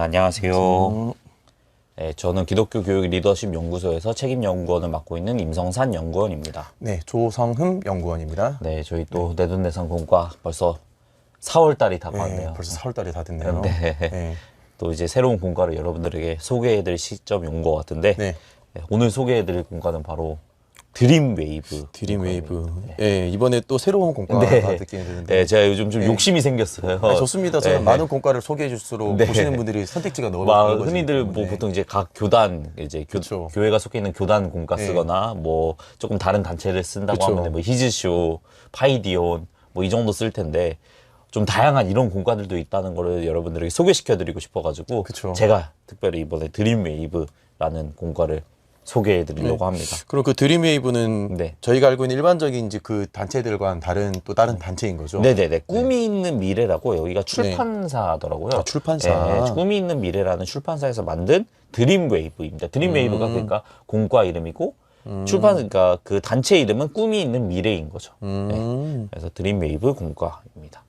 안녕하세요. 네, 저는 기독교 교육 리더십 연구소에서 책임 연구원을 맡고 있는 임성산 연구원입니다. 네, 조성흠 연구원입니다. 네, 저희 또 내돈내산 공과 벌써 4월 달이 다가왔네요. 네, 벌써 4월 달이 다 됐네요. 네. 네. 또 이제 새로운 공과를 여러분들에게 소개해드릴 시점이 온 것 같은데 네. 오늘 소개해드릴 공과는 바로 드림웨이브. 드림웨이브. 네, 이번에 또 새로운 공과가 느끼게 되는데. 네, 제가 요즘 좀 욕심이 생겼어요. 좋습니다. 저는 많은 공과를 소개해 줄수록 네. 보시는 분들이 선택지가 너무 막 흔히들 뭐 보통 이제 각 교단 이제 그쵸. 교회가 속해 있는 교단 공과 네. 쓰거나 뭐 조금 다른 단체를 쓴다고 그쵸. 하면 뭐 히즈쇼, 파이디온 뭐 이 정도 쓸 텐데 좀 다양한 이런 공과들도 있다는 거를 여러분들에게 소개시켜 드리고 싶어 가지고 그쵸. 제가 특별히 이번에 드림웨이브라는 공과를 소개해 드리려고 합니다. 그럼 그 드림웨이브는 네. 저희가 알고 있는 일반적인 이제 그 단체들과는 다른 단체인 거죠? 네네네. 꿈이 있는 미래라고 여기가 출판사더라고요. 아, 출판사. 네, 꿈이 있는 미래라는 출판사에서 만든 드림웨이브입니다. 드림웨이브가 그러니까 공과 이름이고 그러니까 그 단체 이름은 꿈이 있는 미래인 거죠. 네, 그래서 드림웨이브 공과입니다.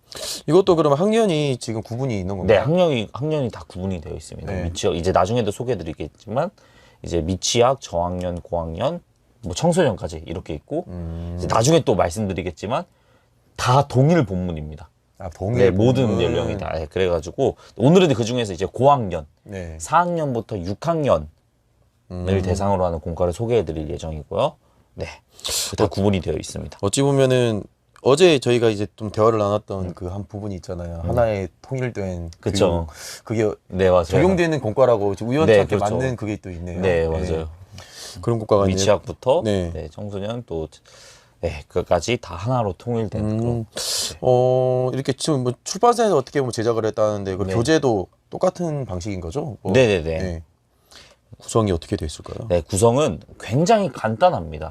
이것도 그러면 학년이 지금 구분이 있는 건가요? 네, 학년이 다 구분이 되어 있습니다. 네. 미취학 이제 나중에도 소개해드리겠지만 이제 미취학, 저학년, 고학년, 뭐 청소년까지 이렇게 있고 이제 나중에 또 말씀드리겠지만 다 동일 본문입니다. 아, 동일 네, 모든 본문. 연령이 다. 네, 그래가지고 오늘은 그 중에서 이제 고학년, 네. 4학년부터 6학년을 대상으로 하는 공과를 소개해드릴 예정이고요. 네, 다 구분이 되어 있습니다. 어찌 보면은 어제 저희가 이제 좀 대화를 나눴던 그 한 부분이 있잖아요. 하나의 통일된 그쵸. 교육. 그게 네, 맞아요. 적용되는 공과라고 우연찮게 네, 그렇죠. 맞는 그게 또 있네요. 네, 맞아요. 그런 공과가 있네요. 미취학부터 네. 네, 청소년 또 네, 그까지 다 하나로 통일된 그런. 이렇게 지금 뭐 출판사에서 어떻게 보면 제작을 했다는데 그 네. 교재도 똑같은 방식인 거죠? 뭐, 네네네. 네. 구성이 어떻게 돼 있을까요? 네, 구성은 굉장히 간단합니다.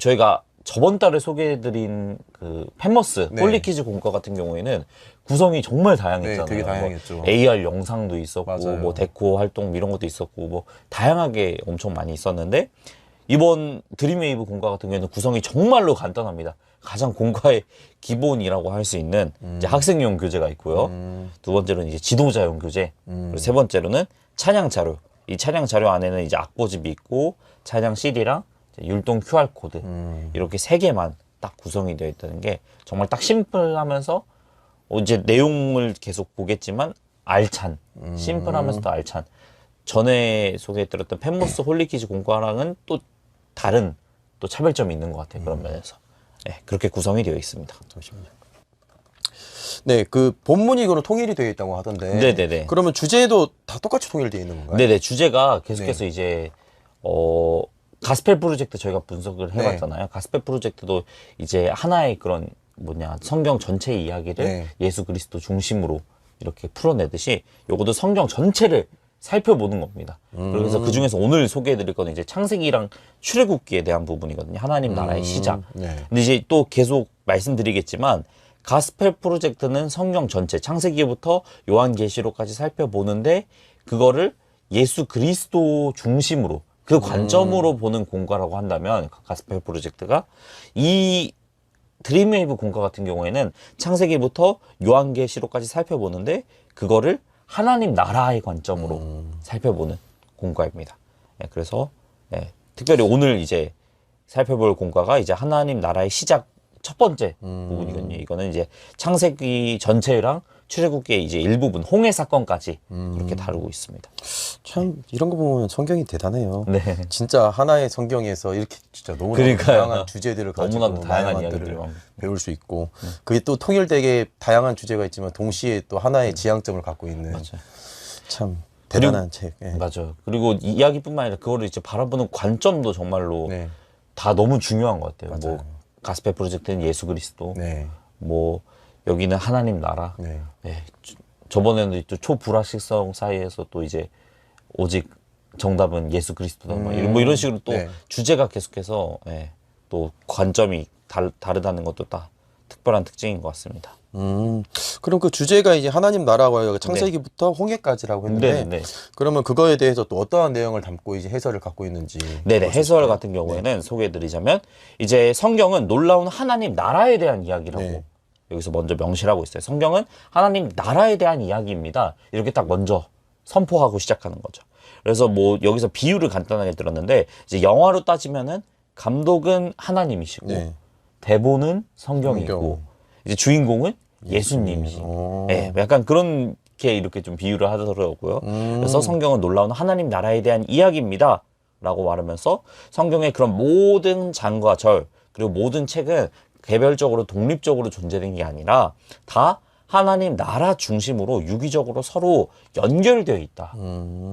저희가 저번 달에 소개해드린 그 펜머스 네. 홀리키즈 공과 같은 경우에는 구성이 정말 다양했잖아요. 네, 되게 다양했죠. 뭐 AR 영상도 있었고, 맞아요. 뭐 데코 활동 이런 것도 있었고, 뭐 다양하게 엄청 많이 있었는데 이번 드림웨이브 공과 같은 경우에는 구성이 정말로 간단합니다. 가장 공과의 기본이라고 할 수 있는 이제 학생용 교재가 있고요. 두 번째로는 이제 지도자용 교재, 그리고 세 번째로는 찬양 자료. 이 찬양 자료 안에는 이제 악보집이 있고 찬양 CD랑 율동 QR 코드 이렇게 세 개만 딱 구성이 되어 있다는 게 정말 딱 심플하면서 이제 내용을 계속 보겠지만 알찬, 심플하면서도 알찬. 전에 소개해드렸던 펜머스 홀리키즈 공과랑은 또 다른 또 차별점이 있는 것 같아요. 그런 면에서. 네, 그렇게 구성이 되어 있습니다. 잠시만요. 네, 그 본문이 그럼 통일이 되어 있다고 하던데. 네네네. 그러면 주제도 다 똑같이 통일되어 있는 건가요? 네네. 주제가 계속해서 네. 이제 가스펠 프로젝트 저희가 분석을 해봤잖아요. 가스펠 프로젝트도 이제 하나의 그런 성경 전체 이야기를 네. 예수 그리스도 중심으로 이렇게 풀어내듯이 요것도 성경 전체를 살펴보는 겁니다. 그래서 그 중에서 오늘 소개해드릴 거는 이제 창세기랑 출애굽기에 대한 부분이거든요. 하나님 나라의 시작. 네. 근데 이제 또 계속 말씀드리겠지만 가스펠 프로젝트는 성경 전체 창세기부터 요한계시록까지 살펴보는데 그거를 예수 그리스도 중심으로 그 관점으로 보는 공과라고 한다면 가스펠 프로젝트가 이 드림웨이브 공과 같은 경우에는 창세기부터 요한계시록까지 살펴보는데 그거를 하나님 나라의 관점으로 살펴보는 공과입니다. 네, 그래서 특별히 오늘 이제 살펴볼 공과가 이제 하나님 나라의 시작 첫 번째 부분이거든요. 이거는 이제 창세기 전체랑 출애굽기의 이제 일부분 홍해 사건까지 이렇게 다루고 있습니다. 참 이런 거 보면 성경이 대단해요. 네. 진짜 하나의 성경에서 이렇게 진짜 너무나 그러니까요. 다양한 주제들을 가지고 너무나도 다양한 것들을 이야기들을 배울 수 있고 그게 또 통일되게 다양한 주제가 있지만 동시에 또 하나의 지향점을 갖고 있는 맞아요. 참 대단한 책. 예. 맞아요. 그리고 이야기뿐만 아니라 그거를 이제 바라보는 관점도 정말로 네. 다 너무 중요한 것 같아요. 맞아요. 뭐 가스펠 프로젝트는 예수 그리스도, 네. 뭐 여기는 하나님 나라. 네. 저번에는 또 초불확실성 사이에서 또 이제 오직 정답은 예수 그리스도다. 뭐 이런 식으로 또 네. 주제가 계속해서 또 관점이 다르다는 것도 다 특별한 특징인 것 같습니다. 그럼 그 주제가 이제 하나님 나라와 창세기부터 홍해까지라고 했는데 네. 그러면 그거에 대해서 또 어떠한 내용을 담고 이제 해설을 갖고 있는지. 네네. 해설 같은 경우에는 소개해드리자면 이제 성경은 놀라운 하나님 나라에 대한 이야기라고 네. 여기서 먼저 명시하고 있어요. 성경은 하나님 나라에 대한 이야기입니다. 이렇게 딱 먼저 선포하고 시작하는 거죠. 그래서 뭐 여기서 비유를 간단하게 들었는데 이제 영화로 따지면은 감독은 하나님이시고 네. 대본은 성경이고 성경. 이제 주인공은 예수님이시. 예, 약간 그런 게 이렇게 좀 비유를 하더라고요. 그래서 성경은 놀라운 하나님 나라에 대한 이야기입니다. 라고 말하면서 성경의 그런 모든 장과 절 그리고 모든 책은 개별적으로 독립적으로 존재된 게 아니라 다 하나님 나라 중심으로 유기적으로 서로 연결되어 있다.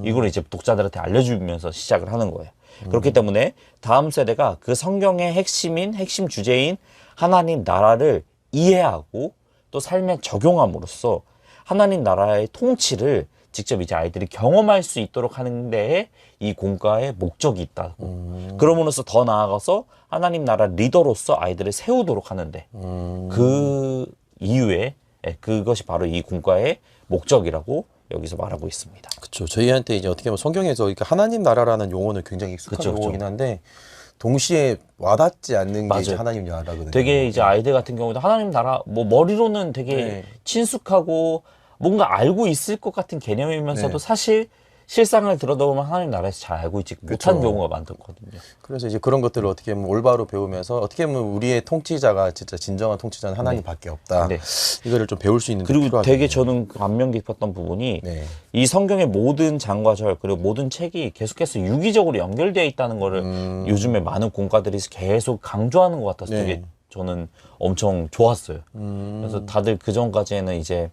이걸 이제 독자들한테 알려주면서 시작을 하는 거예요. 그렇기 때문에 다음 세대가 그 성경의 핵심 주제인 하나님 나라를 이해하고 또 삶에 적용함으로써 하나님 나라의 통치를 직접 이제 아이들이 경험할 수 있도록 하는 데에 이 공과의 목적이 있다고. 그럼으로써 더 나아가서 하나님 나라 리더로서 아이들을 세우도록 하는데 그 이유에 그것이 바로 이 공과의 목적이라고 여기서 말하고 있습니다. 그렇죠. 저희한테 이제 어떻게 보면 성경에서 그러니까 하나님 나라라는 용어는 굉장히 익숙한 그쵸, 그쵸. 용어긴 한데 동시에 와닿지 않는 게 이제 맞아요. 하나님 나라거든요. 되게 이제 아이들 같은 경우도 하나님 나라 뭐 머리로는 되게 네. 친숙하고 뭔가 알고 있을 것 같은 개념이면서도 네. 사실 실상을 들여다보면 하나님 나라에서 잘 알고 있지 못한 그쵸. 경우가 많거든요. 그래서 이제 그런 것들을 어떻게 보면 올바로 배우면서 어떻게 보면 우리의 통치자가 진짜 진정한 통치자는 하나님밖에 없다. 네. 이거를 좀 배울 수 있는 게 그리고 필요하겠네요. 되게 저는 감명 깊었던 부분이 네. 이 성경의 모든 장과 절 그리고 모든 책이 계속해서 유기적으로 연결되어 있다는 거를 요즘에 많은 공과들이 계속 강조하는 것 같아서 네. 되게 저는 엄청 좋았어요. 그래서 다들 그 전까지는 이제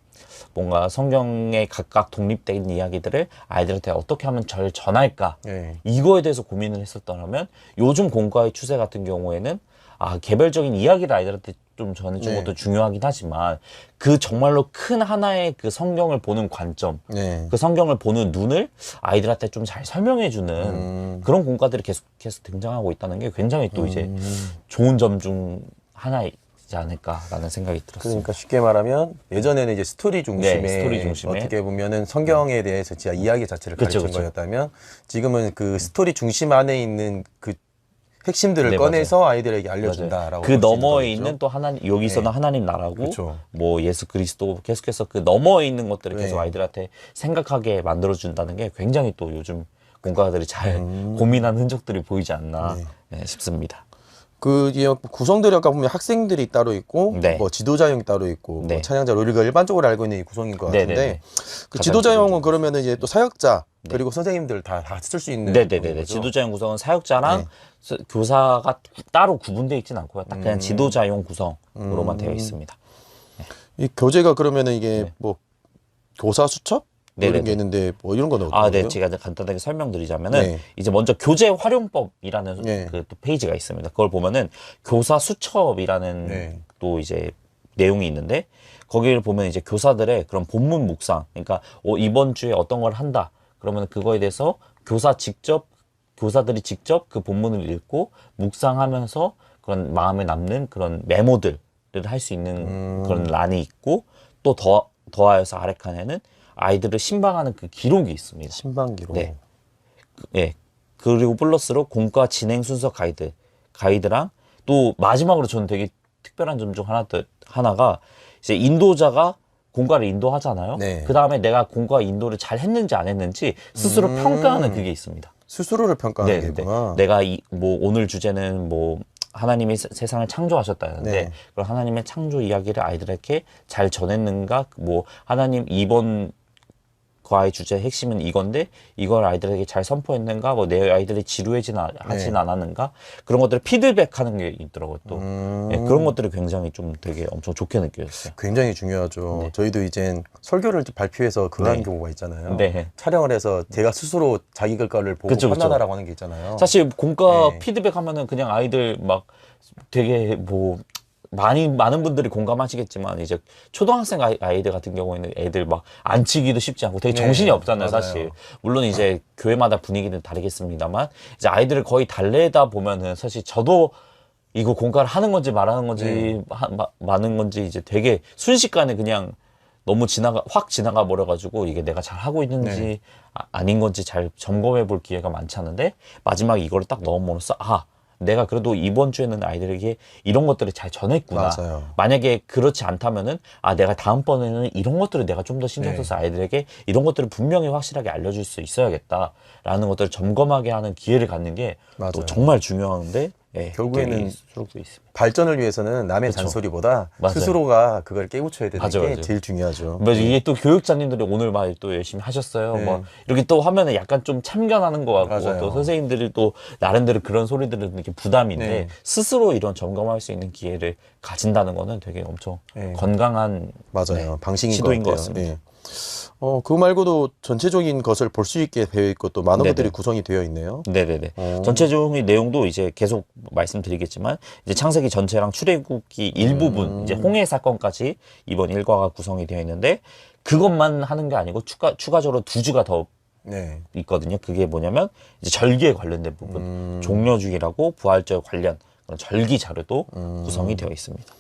뭔가 성경의 각각 독립된 이야기들을 아이들한테 어떻게 하면 잘 전할까 네. 이거에 대해서 고민을 했었더라면 요즘 공과의 추세 같은 경우에는 개별적인 이야기를 아이들한테 좀 전해준 네. 것도 중요하긴 하지만 그 정말로 큰 하나의 그 성경을 보는 관점 네. 그 성경을 보는 눈을 아이들한테 좀 잘 설명해주는 그런 공과들이 계속해서 등장하고 있다는 게 굉장히 또 이제 좋은 점 중 하나이지 않을까라는 생각이 들었습니다. 그러니까 쉽게 말하면 예전에는 이제 스토리 중심에, 네, 스토리 중심에. 어떻게 보면은 성경에 대해서 진짜 이야기 자체를 그쵸, 가르친 그쵸. 거였다면 지금은 그 스토리 중심 안에 있는 그 핵심들을 네, 꺼내서 아이들에게 알려준다라고 그 볼수 있는 너머에 거겠죠. 있는 또 하나님 여기서는 네. 하나님 나라고 그쵸. 뭐 예수 그리스도 계속해서 그 너머에 있는 것들을 네. 계속 아이들한테 생각하게 만들어 준다는 게 굉장히 또 요즘 공과들이 잘 고민한 흔적들이 보이지 않나 싶습니다. 그 구성들이 아까 보면 학생들이 따로 있고 네. 뭐 지도자형이 따로 있고 네. 뭐 찬양자 우리가 일반적으로 알고 있는 이 구성인 것 같은데 네네네. 그 가장 지도자형은 기본적으로. 그러면은 이제 또 사역자 그리고 선생님들 다 쓸 수 있는 네네네. 거죠? 지도자용 구성은 사역자랑 네. 교사가 따로 구분되어 있지는 않고요. 딱 그냥 지도자용 구성으로만 되어 있습니다. 이 교재가 그러면은 이게 네. 뭐 교사 수첩 뭐 이런 네네네. 게 있는데 뭐 이런 건 어떤 네. 거예요? 제가 간단하게 설명드리자면은 네. 이제 먼저 교재 활용법이라는 네. 그 또 페이지가 있습니다. 그걸 보면은 교사 수첩이라는 네. 또 이제 내용이 있는데 거기를 보면 이제 교사들의 그런 본문 묵상, 그러니까 이번 주에 어떤 걸 한다. 그러면 그거에 대해서 교사들이 직접 그 본문을 읽고 묵상하면서 그런 마음에 남는 그런 메모들을 할 수 있는 그런 란이 있고 또 더하여서 아래 칸에는 아이들을 신방하는 그 기록이 있습니다. 신방기로. 네. 예. 그리고 플러스로 공과 진행 순서 가이드랑 또 마지막으로 저는 되게 특별한 점 중 하나가 이제 인도자가 공과를 인도하잖아요. 네. 그 다음에 내가 공과 인도를 잘 했는지 안 했는지 스스로 평가하는 그게 있습니다. 스스로를 평가하는 네, 게 있구나. 내가 뭐 오늘 주제는 뭐 하나님이 세상을 창조하셨다는데 네. 그럼 하나님의 창조 이야기를 아이들에게 잘 전했는가? 뭐 하나님 이번 과의 주제 핵심은 이건데 이걸 아이들에게 잘 선포했는가? 뭐 내 아이들이 지루하진 하진 않았는가? 그런 것들을 피드백하는 게 있더라고요. 또 예, 그런 것들이 굉장히 좀 되게 엄청 좋게 느껴졌어요. 굉장히 중요하죠. 저희도 이젠 설교를 발표해서 그런 네. 경우가 있잖아요. 네. 촬영을 해서 제가 스스로 자기 결과를 보고 그쵸, 그쵸. 판단하라고 하는 게 있잖아요. 사실 공과 네. 피드백하면은 그냥 아이들 막 되게 뭐 많은 분들이 공감하시겠지만 이제 초등학생 아이들 같은 경우에는 애들 막 앉히기도 쉽지 않고 되게 네, 정신이 없잖아요, 맞아요. 사실. 물론 이제 교회마다 분위기는 다르겠습니다만 이제 아이들을 거의 달래다 보면은 사실 저도 이거 공과를 하는 건지 말하는 건지 네. 많은 건지 이제 되게 순식간에 그냥 너무 확 지나가 버려가지고 이게 내가 잘 하고 있는지 네. 아닌 건지 잘 점검해 볼 기회가 많지 않은데 마지막에 이거를 딱 넣음으로써 내가 그래도 이번 주에는 아이들에게 이런 것들을 잘 전했구나. 맞아요. 만약에 그렇지 않다면은 내가 다음번에는 이런 것들을 내가 좀 더 신경 써서 아이들에게 이런 것들을 분명히 확실하게 알려줄 수 있어야겠다라는 것들을 점검하게 하는 기회를 갖는 게 맞아요. 또 정말 중요한데 결국에는 수록도 있습니다. 발전을 위해서는 남의 잔소리보다 맞아요. 스스로가 그걸 깨우쳐야 되는 맞아요, 게 맞아요. 제일 중요하죠. 이게 또 교육자님들이 오늘 막 또 열심히 하셨어요. 뭐 이렇게 또 하면은 약간 좀 참견하는 것 같고 맞아요. 또 선생님들이 또 나름대로 그런 소리들은 이렇게 부담인데 네. 스스로 이런 점검할 수 있는 기회를 가진다는 거는 되게 엄청 건강한 맞아요. 방식인 시도인 것 것 같아요. 같습니다. 예. 그거 말고도 전체적인 것을 볼 수 있게 되어 있고 또 많은 네네. 것들이 구성이 되어 있네요. 네네네. 전체적인 내용도 이제 계속 말씀드리겠지만 이제 창세기 전체랑 출애굽기 일부분 이제 홍해 사건까지 이번 일과가 구성이 되어 있는데 그것만 하는 게 아니고 추가적으로 2주가 더 네. 있거든요. 그게 뭐냐면 이제 절기에 관련된 부분, 종려주기라고 부활절 관련 그런 절기 자료도 구성이 되어 있습니다.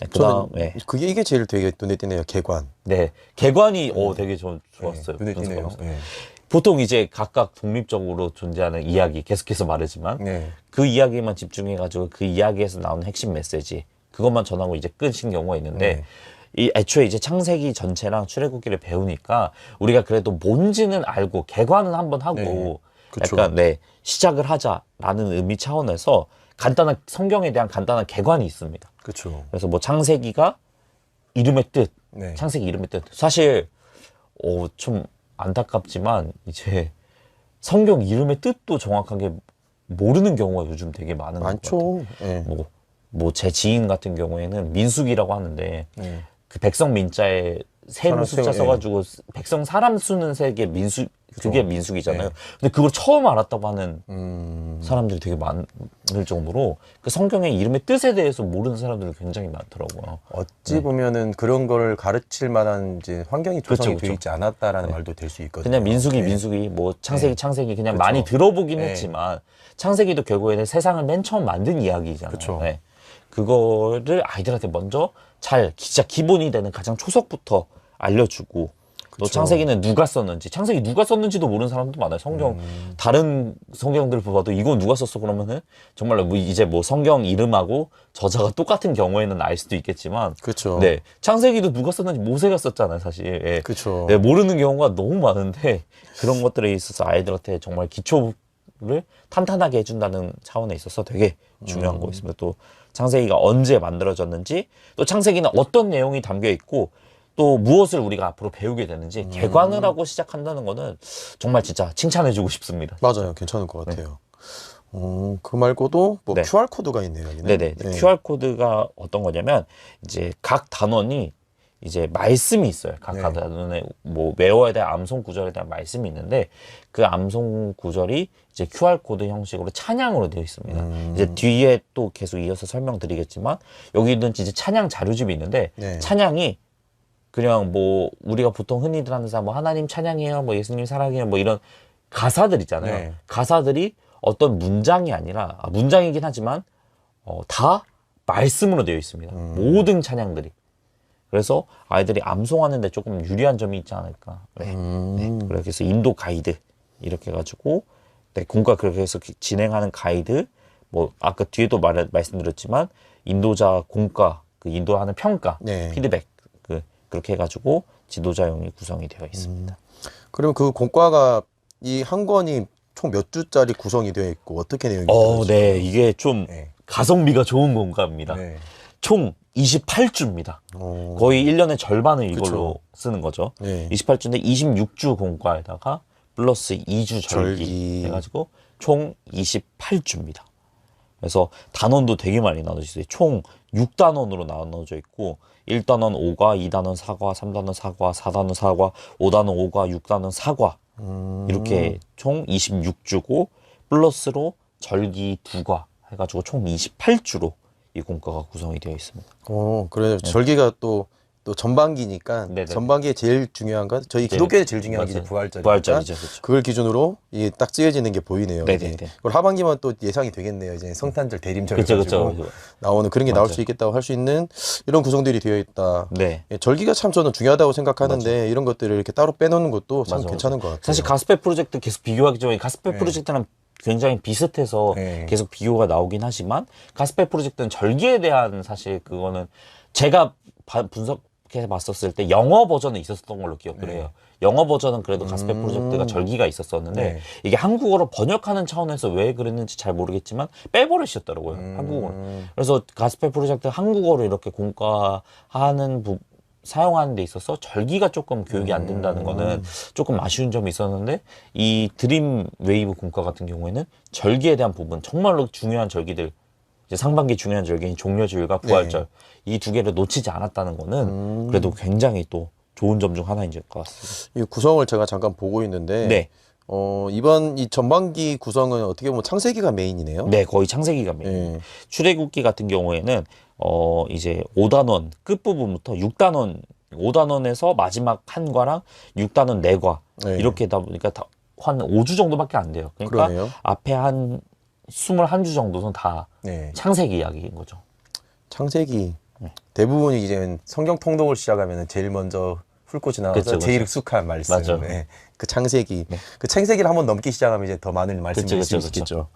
네, 그다음 저는 이게 제일 되게 눈에 띄네요. 개관. 네, 개관이 되게 좀 좋았어요. 눈에 그런 띄네요. 상관없어요. 네. 보통 이제 각각 독립적으로 존재하는 이야기 계속해서 말하지만 네. 그 이야기만 집중해가지고 그 이야기에서 나오는 핵심 메시지 그것만 전하고 이제 끝인 경우가 있는데 이 애초에 이제 창세기 전체랑 출애굽기를 배우니까 우리가 그래도 뭔지는 알고 개관은 한번 하고 네. 그쵸. 약간 시작을 하자라는 의미 차원에서 간단한 성경에 대한 간단한 개관이 있습니다. 그렇죠. 그래서 뭐 창세기가 이름의 뜻, 네. 창세기 이름의 뜻. 사실 좀 안타깝지만 이제 성경 이름의 뜻도 정확하게 모르는 경우가 요즘 되게 많은 것 같아요. 많죠. 네. 뭐 제 지인 같은 경우에는 민숙이라고 하는데 네. 그 백성 민자에 세무 사람 숫자 수, 써가지고 백성 사람 수는 세게 민숙 그게 민숙이잖아요. 네. 근데 그걸 처음 알았다고 하는 사람들이 되게 많을 정도로 그 성경의 이름의 뜻에 대해서 모르는 사람들이 굉장히 많더라고요. 어찌 보면은 그런 걸 가르칠 만한 이제 환경이 조성이 그쵸. 되어 있지 않았다라는 말도 될 수 있거든요. 그냥 민숙이 네. 민숙이 뭐 창세기 창세기 그냥 그쵸. 많이 들어보긴 네. 했지만 창세기도 결국에는 세상을 맨 처음 만든 이야기잖아요. 그쵸. 네. 그거를 아이들한테 먼저 진짜 기본이 되는 가장 초석부터 알려주고 또 그쵸. 창세기는 누가 썼는지 창세기 누가 썼는지도 모르는 사람도 많아요. 성경 다른 성경들 봐도 이건 누가 썼어 그러면은 정말로 이제 뭐 성경 이름하고 저자가 똑같은 경우에는 알 수도 있겠지만 그렇죠. 네 창세기도 누가 썼는지 모세가 썼잖아요 사실. 예. 그렇죠. 네, 모르는 경우가 너무 많은데 그런 것들에 있어서 아이들한테 정말 기초를 탄탄하게 해준다는 차원에 있어서 되게 중요한 거 있습니다. 또 창세기가 언제 만들어졌는지 또 창세기는 어떤 내용이 담겨 있고 또 무엇을 우리가 앞으로 배우게 되는지 개관을 하고 시작한다는 거는 정말 진짜 칭찬해주고 싶습니다. 맞아요. 괜찮을 것 같아요. 그 말고도 뭐 네. QR코드가 있네요. 여기는. 네네. 네. QR코드가 어떤 거냐면 이제 각 단원이 이제 말씀이 있어요. 각 네. 단원에 뭐 외워야 될 암송 구절에 대한 말씀이 있는데 그 암송 구절이 이제 QR코드 형식으로 찬양으로 되어 있습니다. 이제 뒤에 또 계속 이어서 설명드리겠지만 여기는 이제 찬양 자료집이 있는데 네. 찬양이 그냥 뭐 우리가 보통 흔히들 하는 뭐 하나님 찬양해요, 뭐 예수님 사랑해요, 뭐 이런 가사들 있잖아요. 네. 가사들이 어떤 문장이 아니라 문장이긴 하지만 다 말씀으로 되어 있습니다. 모든 찬양들이. 그래서 아이들이 암송하는데 조금 유리한 점이 있지 않을까. 네. 그래서 인도 가이드 이렇게 해가지고 공과 그렇게 해서 진행하는 가이드 뭐 아까 뒤에도 말씀드렸지만 인도자 공과 그 인도하는 평가 네. 피드백 그렇게 해가지고 지도자용이 구성이 되어 있습니다. 그럼 그 공과가 이 한 권이 총 몇 주짜리 구성이 되어 있고 어떻게 내용이 들어있어요? 네, 이게 좀 네. 가성비가 좋은 공과입니다. 네. 총 28주입니다. 거의 1년의 절반을 이걸로 그쵸. 쓰는 거죠. 네. 28주인데 26주 공과에다가 플러스 2주 절기 절기. 해가지고 총 28주입니다. 그래서 단원도 되게 많이 나눠져 있어요. 총 6단원으로 나눠져 있고 1단원 5과, 2단원 4과, 3단원 4과, 4단원 4과, 5단원 5과, 6단원 4과 이렇게 총 26주고 플러스로 절기 2과 해가지고 총 28주로 이 공과가 구성이 되어 있습니다. 그래요. 절기가 또 전반기니까 네네. 전반기에 제일 중요한 건 저희 기독교에 제일 중요한 게 이제 맞아요. 부활절이니까 부활절이죠, 그렇죠. 그걸 기준으로 이게 딱 쓰여지는 게 보이네요. 네네네. 이제. 그걸 하반기만 또 예상이 되겠네요. 이제 성탄절 대림절 그쵸, 가지고 그쵸. 나오는 그런 게 나올 맞아요. 수 있겠다고 할 수 있는 이런 구성들이 되어 있다. 네. 예, 절기가 참 저는 중요하다고 생각하는데 이런 것들을 이렇게 따로 빼놓는 것도 참 맞아, 괜찮은 맞아. 것 같아요. 사실 가스펠 프로젝트 계속 비교하기 전에 가스펠 네. 프로젝트는 굉장히 비슷해서 네. 계속 비교가 나오긴 하지만 가스펠 프로젝트는 절기에 대한 사실 그거는 제가 분석해 봤었을 때 영어 버전에 있었던 걸로 기억을 해요. 영어 버전은 그래도 가스펠 프로젝트가 절기가 있었었는데 네. 이게 한국어로 번역하는 차원에서 왜 그랬는지 잘 모르겠지만 빼버리셨더라고요. 한국어로. 그래서 가스펠 프로젝트 한국어로 이렇게 공과하는 사용하는 데 있어서 절기가 조금 교육이 안 된다는 거는 조금 아쉬운 점이 있었는데 이 드림 웨이브 공과 같은 경우에는 절기에 대한 부분 정말로 중요한 절기들 이제 상반기 중요한 절기인 종려주일과 부활절 이 두 개를 놓치지 않았다는 거는 그래도 굉장히 또 좋은 점 중 하나인 것 같습니다. 이 구성을 제가 잠깐 보고 있는데 네. 이번 이 전반기 구성은 어떻게 보면 창세기가 메인이네요. 네, 거의 창세기가 메인. 네. 출애굽기 같은 경우에는 이제 5단원 끝부분부터 6단원 5단원에서 마지막 한 과랑 6단원 4과 네. 이렇게 다 보니까 한 5주 정도밖에 안 돼요. 그러니까 그러네요. 앞에 한 21주 정도는 다 네. 창세기 이야기인 거죠. 창세기 대부분이 이제 성경 통독을 시작하면 제일 먼저 훑고 지나가서 그쵸, 그쵸. 제일 익숙한 말씀. 맞아. 네. 그 창세기. 그 창세기를 한번 넘기 시작하면 이제 더 많은 말씀을 그쵸, 할 수 그쵸, 있겠죠.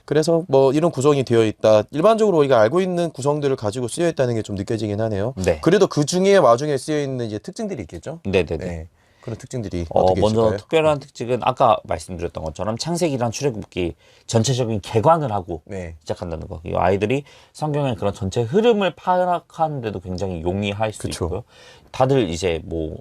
그래서 뭐 이런 구성이 되어 있다. 일반적으로 우리가 알고 있는 구성들을 가지고 쓰여 있다는 게 좀 느껴지긴 하네요. 네. 그래도 그 중에 와중에 쓰여 있는 이제 특징들이 있겠죠. 네네네. 네. 그런 특징들이 어떻게 먼저 있을까요? 특별한 특징은 아까 말씀드렸던 것처럼 창세기란 출애굽기 전체적인 개관을 하고 네. 시작한다는 거. 이 아이들이 성경의 그런 전체 흐름을 파악하는데도 굉장히 용이할 수 그쵸. 있고요. 다들 이제 뭐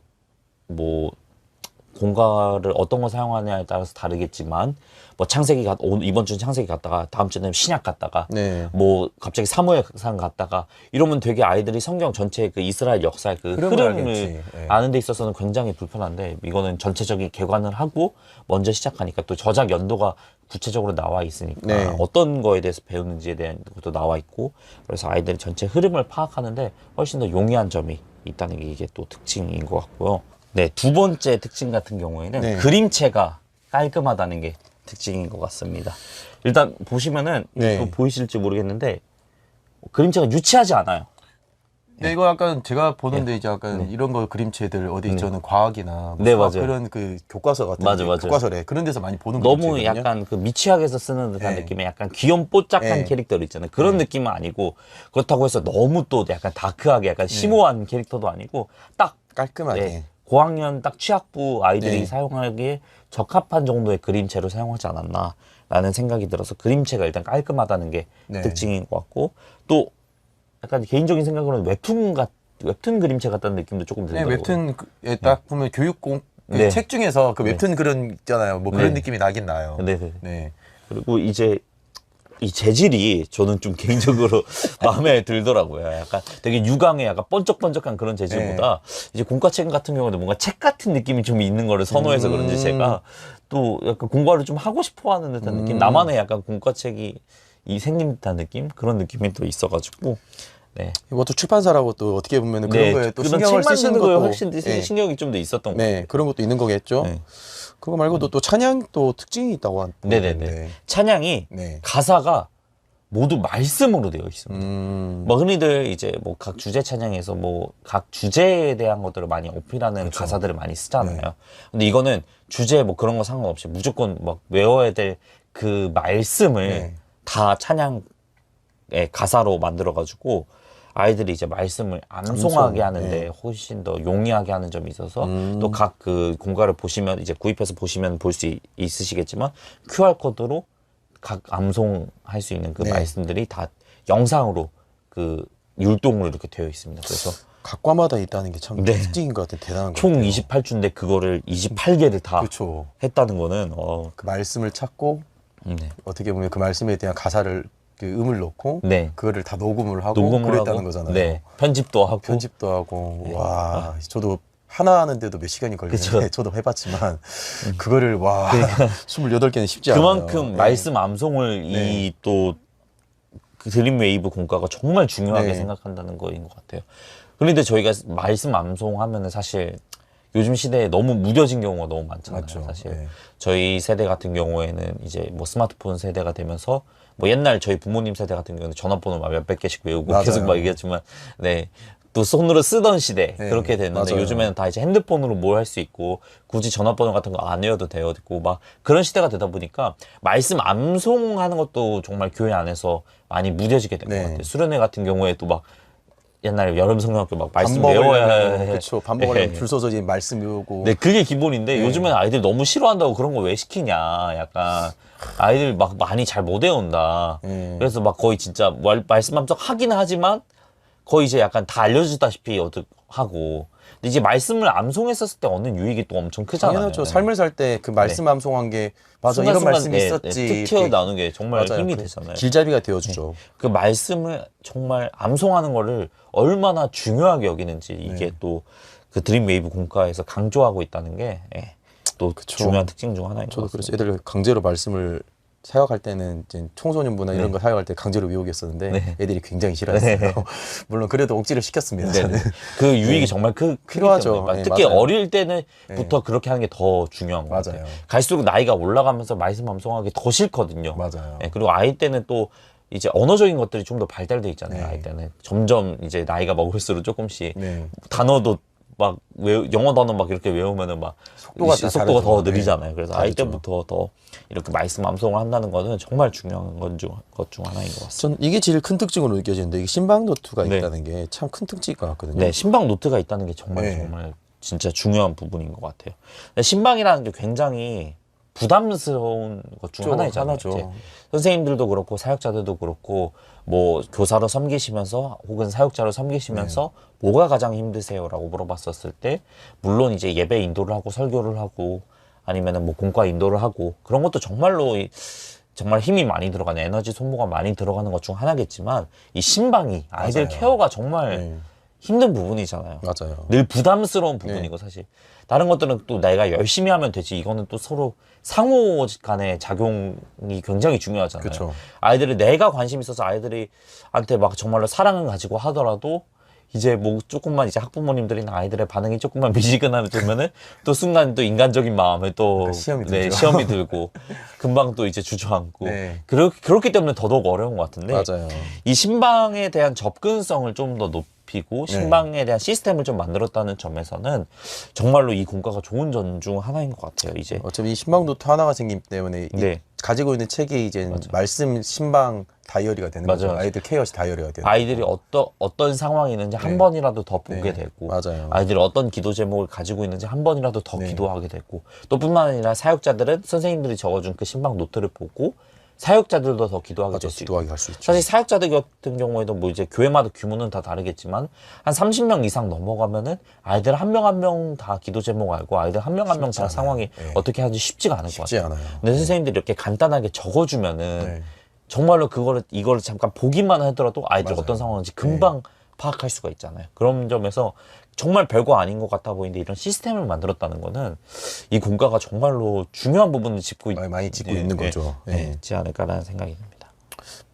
공과를 어떤 거 사용하냐에 따라서 다르겠지만 뭐 창세기 이번 주는 창세기 갔다가 다음 주는 신약 갔다가 네. 뭐 갑자기 사무엘상 갔다가 이러면 되게 아이들이 성경 전체 그 이스라엘 역사의 그 흐름을 흐름을 알겠지. 네. 아는 데 있어서는 굉장히 불편한데 이거는 전체적인 개관을 하고 먼저 시작하니까 또 저작 연도가 구체적으로 나와 있으니까 네. 어떤 거에 대해서 배우는지에 대한 것도 나와 있고 그래서 아이들이 전체 흐름을 파악하는데 훨씬 더 용이한 점이 있다는 게 이게 또 특징인 것 같고요. 네, 두 번째 특징 같은 경우에는 네. 그림체가 깔끔하다는 게 특징인 것 같습니다. 일단 보시면은 네. 이거 보이실지 모르겠는데 그림체가 유치하지 않아요. 네, 이거 약간 제가 보는데 이제 약간 이런 거 그림체들 어디 저는 과학이나 뭐 네, 수학 맞아요. 그런 그 교과서 같은 맞아, 게, 맞아. 교과서래 그런 데서 많이 보는 너무 그림체거든요. 약간 그 미취학에서 쓰는 듯한 네. 느낌의 약간 귀염뽀짝한 네. 캐릭터들 있잖아요. 그런 느낌은 아니고 그렇다고 해서 너무 또 약간 다크하게 약간 심오한 캐릭터도 아니고 딱 깔끔하게. 네, 고학년 딱 취학부 아이들이 네. 사용하기에 적합한 정도의 그림체로 사용하지 않았나라는 생각이 들어서 그림체가 일단 깔끔하다는 게 네. 특징인 것 같고 또 약간 개인적인 생각으로는 웹툰 그림체 같다는 느낌도 조금 네, 들더라고요. 웹툰에 딱 보면 교육공 그 네. 책 중에서 그 웹툰 그런 있잖아요. 뭐 그런 네. 느낌이 나긴 나요. 네네. 네. 그리고 이제 이 재질이 저는 좀 개인적으로 마음에 들더라고요. 약간 되게 유광의 약간 번쩍번쩍한 그런 재질보다 이제 공과책 같은 경우는 뭔가 책 같은 느낌이 좀 있는 거를 선호해서 그런지 제가 또 약간 공과를 좀 하고 싶어 하는 듯한 느낌? 나만의 약간 공과책이 생긴 듯한 느낌? 그런 느낌이 또 있어가지고 네. 이것도 출판사라고 또 어떻게 보면 그런 거에 또 그런 신경을 책 쓰시는 만드는 거에 것도 훨씬 네. 신경이 좀 더 있었던 것 네, 같아요. 그런 것도 있는 거겠죠. 네. 그거 말고도 또 찬양 또 특징이 있다고 한. 네네네. 찬양이 네. 가사가 모두 말씀으로 되어 있습니다. 음. 뭐 흔히들 이제 뭐 각 주제 찬양에서 뭐 각 주제에 대한 것들을 많이 어필하는 그렇죠. 가사들을 많이 쓰잖아요. 네. 근데 이거는 주제 뭐 그런 거 상관없이 무조건 막 외워야 될 그 말씀을 네. 다 찬양의 가사로 만들어가지고 아이들이 이제 말씀을 암송하게 하는데 네. 훨씬 더 용이하게 하는 점이 있어서 또 각 그 공과를 보시면 이제 구입해서 보시면 볼 수 있으시겠지만 QR코드로 각 암송할 수 있는 그 네. 말씀들이 다 영상으로 그 율동으로 이렇게 되어 있습니다. 그래서 각 과마다 있다는 게 참 네. 특징인 것 같아요. 대단한 것 총 같아요. 28주인데 그거를 28개를 다 그렇죠. 했다는 거는 그 말씀을 찾고 네. 어떻게 보면 그 말씀에 대한 가사를 그 음을 넣고 네. 그거를 다 녹음을 하고 녹음을 그랬다는 하고 거잖아요. 네. 편집도 하고 편집도 하고 와 저도 하나 하는데도 몇 시간이 걸리는데 그쵸. 저도 해봤지만 그거를 와 28개는 쉽지 않아요. 그만큼 네. 말씀 암송을 네. 이 또 그 드림 웨이브 공과가 정말 중요하게 네. 생각한다는 거인 것 같아요. 그런데 저희가 말씀 암송하면은 사실 요즘 시대에 너무 무뎌진 경우가 너무 많잖아요. 맞죠. 사실 네. 저희 세대 같은 경우에는 이제 뭐 스마트폰 세대가 되면서 뭐 옛날 저희 부모님 세대 같은 경우는 전화번호 막 몇백 개씩 외우고 맞아요. 계속 막 얘기했지만 네 또 손으로 쓰던 시대 네, 그렇게 됐는데 맞아요. 요즘에는 다 이제 핸드폰으로 뭘 할 수 있고 굳이 전화번호 같은 거 안 외워도 되고 막 그런 시대가 되다 보니까 말씀 암송하는 것도 정말 교회 안에서 많이 무뎌지게 된 것 네. 같아요. 수련회 같은 경우에도 막 옛날에 여름성경학교 막 밥 말씀 외워야 먹으려면 해. 그렇죠. 밥 먹으려면 예. 줄 서서 이제 말씀 외우고. 네, 그게 기본인데 네. 요즘에는 아이들이 너무 싫어한다고 그런 거 왜 시키냐. 약간 아이들 막 많이 잘 못 외운다. 그래서 막 거의 진짜 말씀 암송 하기는 하지만 거의 이제 약간 다 알려주다시피 하고. 근데 이제 말씀을 암송했었을 때 얻는 유익이 또 엄청 크잖아요. 당연하죠. 삶을 살 때 그 말씀 암송한 게 맞아 이런 순간순간, 말씀이 네, 있었지. 네, 툭 튀어 나오는 게 정말 맞아요. 힘이 그 되잖아요. 길잡이가 되어주죠. 그 말씀을 정말 암송하는 거를 얼마나 중요하게 여기는지 이게 또 그 드림웨이브 공과에서 강조하고 있다는 게 또 중요한 특징 중 하나인 것 저도 같습니다. 그래서 애들 강제로 말씀을 사역할 때는 이제 청소년부나 이런 거 사역할 때 강제로 외우게 했었는데 애들이 굉장히 싫어했어요. 물론 그래도 억지로 시켰습니다. 저는. 그 유익이 정말 필요하죠. 크기 때문에. 네, 특히 맞아요. 어릴 때는부터 그렇게 하는 게 더 중요한 것 같아요. 맞아요. 갈수록 나이가 올라가면서 말씀 암송하기 더 싫거든요. 맞아요. 그리고 아이 때는 또 이제 언어적인 것들이 좀 더 발달돼 있잖아요. 네. 아이 때는 점점 이제 나이가 먹을수록 조금씩 네. 단어도 막 영어 단어 막 이렇게 외우면은 막 속도가 속도가 다르죠. 더 느리잖아요. 그래서 아이 다르죠. 때부터 더 이렇게 말씀 암송을 한다는 거는 정말 중요한 것 중 하나인 것 같습니다. 전 이게 제일 큰 특징으로 느껴지는데 이게 신방 노트가 네. 있다는 게 참 큰 특징인 것 같거든요. 네, 신방 노트가 있다는 게 정말 네. 정말 진짜 중요한 부분인 것 같아요. 근데 신방이라는 게 굉장히 부담스러운 것 중 하나이잖아요. 하나죠. 이제 선생님들도 그렇고 사역자들도 그렇고 뭐 교사로 섬기시면서 혹은 사역자로 섬기시면서 뭐가 가장 힘드세요라고 물어봤었을 때 물론 이제 예배 인도를 하고 설교를 하고 아니면은 뭐 공과 인도를 하고 그런 것도 정말로 정말 힘이 많이 들어가는 에너지 소모가 많이 들어가는 것 중 하나겠지만 이 신방이 아이들 맞아요. 케어가 정말 네. 힘든 부분이잖아요. 맞아요. 늘 부담스러운 부분이고 사실 다른 것들은 또 내가 열심히 하면 되지 이거는 또 서로 상호 간의 작용이 굉장히 중요하잖아요. 그쵸. 아이들이 내가 관심 있어서 아이들이한테 막 정말로 사랑을 가지고 하더라도 이제 뭐 조금만 이제 학부모님들이나 아이들의 반응이 조금만 미지근하면은 또 순간 또 인간적인 마음에 또 시험이 네, 들죠. 시험이 들고 금방 또 이제 주저앉고 네. 그렇기 때문에 더더욱 어려운 것 같은데 맞아요. 이 신방에 대한 접근성을 좀 더 높이고 신방에 대한 시스템을 좀 만들었다는 점에서는 정말로 이 공과가 좋은 점 중 하나인 것 같아요. 이제 어차피 이 신방 노트 하나가 생기기 때문에 네. 가지고 있는 책이 이제 말씀 신방 다이어리가 되는 거죠. 맞아요. 아이들 케어 다이어리가 되는 아이들이 어떤 상황이 있는지 한 번이라도 더 보게 되고 맞아요. 아이들이 어떤 기도 제목을 가지고 있는지 한 번이라도 더 기도하게 되고 또 뿐만 아니라 사역자들은 선생님들이 적어준 그 신방 노트를 보고 사역자들도 더 기도하게 맞아, 될 수 있고 기도하게 할 수 있죠. 사실 사역자들 같은 경우에도 뭐 이제 교회마다 규모는 다 다르겠지만 한 30명 이상 넘어가면은 아이들 한 명 한 명 다 기도 제목 알고 아이들 한 명 한 명 다 상황이 어떻게 하는지 쉽지가 않을 것 쉽지 같아요. 않아요. 근데 선생님들이 이렇게 간단하게 적어주면은 네. 정말로 이거를 잠깐 보기만 하더라도 아이들 맞아요. 어떤 상황인지 금방 파악할 수가 있잖아요. 그런 점에서 정말 별거 아닌 것 같아 보이는데 이런 시스템을 만들었다는 거는 이 공과가 정말로 중요한 부분을 짚고 많이 짚고 있는 거죠. 있지 않을까라는 생각이 듭니다.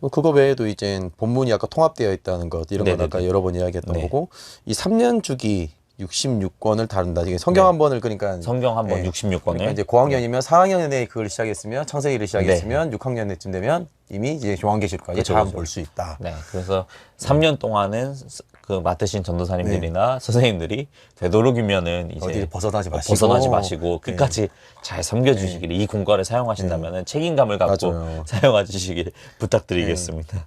뭐 그거 외에도 이제 본문이 아까 통합되어 있다는 것 이런 건 네네네. 아까 여러 번 이야기했던 네. 거고 이 3년 주기 66권을 다룬다. 이게 성경 한 번을 그러니까 성경 한 번 66권을 그러니까 이제 고학년이면 4학년에 그걸 시작했으면 창세기를 시작했으면 6학년쯤 되면 이미 이제 요한계시록까지 그쵸, 다 그쵸. 볼 수 있다. 네, 그래서 3년 동안은 그 맡으신 전도사님들이나 선생님들이 되도록이면은 이제 어디 벗어나지 마시고. 벗어나지 마시고 끝까지 잘 섬겨주시길 이 공과를 사용하신다면은 책임감을 갖고 맞아요. 사용하시길 부탁드리겠습니다.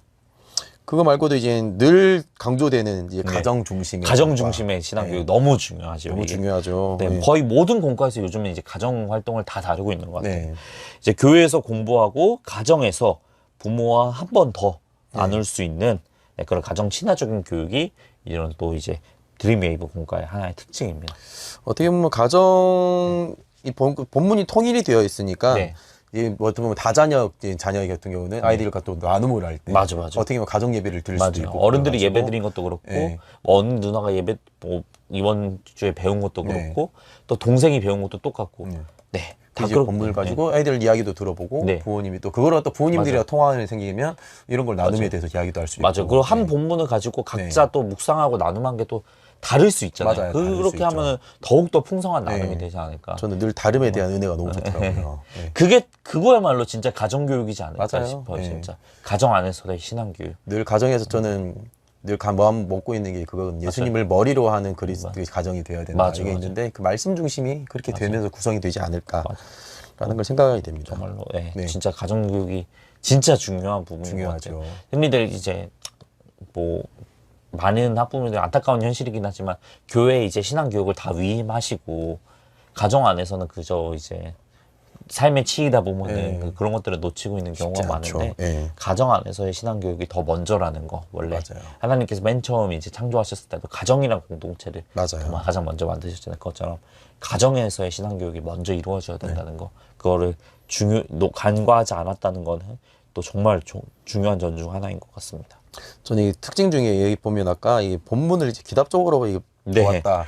그거 말고도 이제 늘 강조되는 이제 가정 중심의 가정 공과. 중심의 신앙교육 너무 중요하죠. 너무 이게. 중요하죠. 네, 네. 거의 모든 공과에서 요즘은 이제 가정 활동을 다 다루고 있는 것 같아요. 네. 이제 교회에서 공부하고 가정에서 부모와 한 번 더 나눌 수 있는 그런 가정 친화적인 교육이 이런 또 이제 드림웨이브 공과의 하나의 특징입니다. 어떻게 보면 가정 이 본문이 통일이 되어 있으니까 네. 이 어떻게 보면 다자녀 자녀 같은 경우는 아이들과 또 나눔을 할 때 맞아. 어떻게 보면 가정 예배를 드릴 수도 맞아요. 있고 어른들이 그래가지고 예배 드린 것도 그렇고 네. 뭐 어느 누나가 예배 뭐 이번 주에 배운 것도 네. 그렇고 또 동생이 배운 것도 똑같고 네. 다 이제 그렇고 본문을 가지고 아이들 이야기도 들어보고 네. 부모님이 또 그거를 또 부모님들이랑 통화가 생기면 이런 걸 나눔에 대해서 이야기도 할 수 있고 맞아요. 그리고 한 네. 본문을 가지고 각자 또 묵상하고 나눔한 게 또 다를 수 있잖아요. 맞아요. 다를 수 그렇게 있죠. 하면은 더욱 더 풍성한 네. 나눔이 되지 않을까. 저는 늘 다름에 대한 은혜가 너무 좋더라고요. 네. 그거야말로 진짜 가정 교육이지 않을까 맞아요. 싶어요. 네. 진짜 가정 안에서의 신앙 교육. 늘 가정에서 저는 늘 마음 먹고 있는 게 그건 예수님을 머리로 하는 그리스도의 가정이 되어야 된다. 맞아, 이게 맞아. 있는데 그 말씀 중심이 그렇게 맞아. 되면서 구성이 되지 않을까라는 맞아. 걸 생각하게 됩니다. 정말로 네. 진짜 가정교육이 진짜 중요한 부분인 것 같아요. 중요하죠. 흔히들 이제 뭐 많은 학부모들 안타까운 현실이긴 하지만 교회에 이제 신앙교육을 다 위임하시고 가정 안에서는 그저 이제 삶에 치이다 보면은 네. 그런 것들을 놓치고 있는 경우가 쉽지 않죠. 많은데 네. 가정 안에서의 신앙교육이 더 먼저라는 거 원래 맞아요. 하나님께서 맨 처음 이제 창조하셨을 때도 가정이란 공동체를 맞아요. 가장 먼저 만드셨잖아요. 그것처럼 가정에서의 신앙교육이 먼저 이루어져야 된다는 거 그거를 간과하지 않았다는 거는 또 정말 중요한 점 중 하나인 것 같습니다. 저는 이 특징 중에 여기 보면 아까 이 본문을 이제 기답적으로 네. 보았다.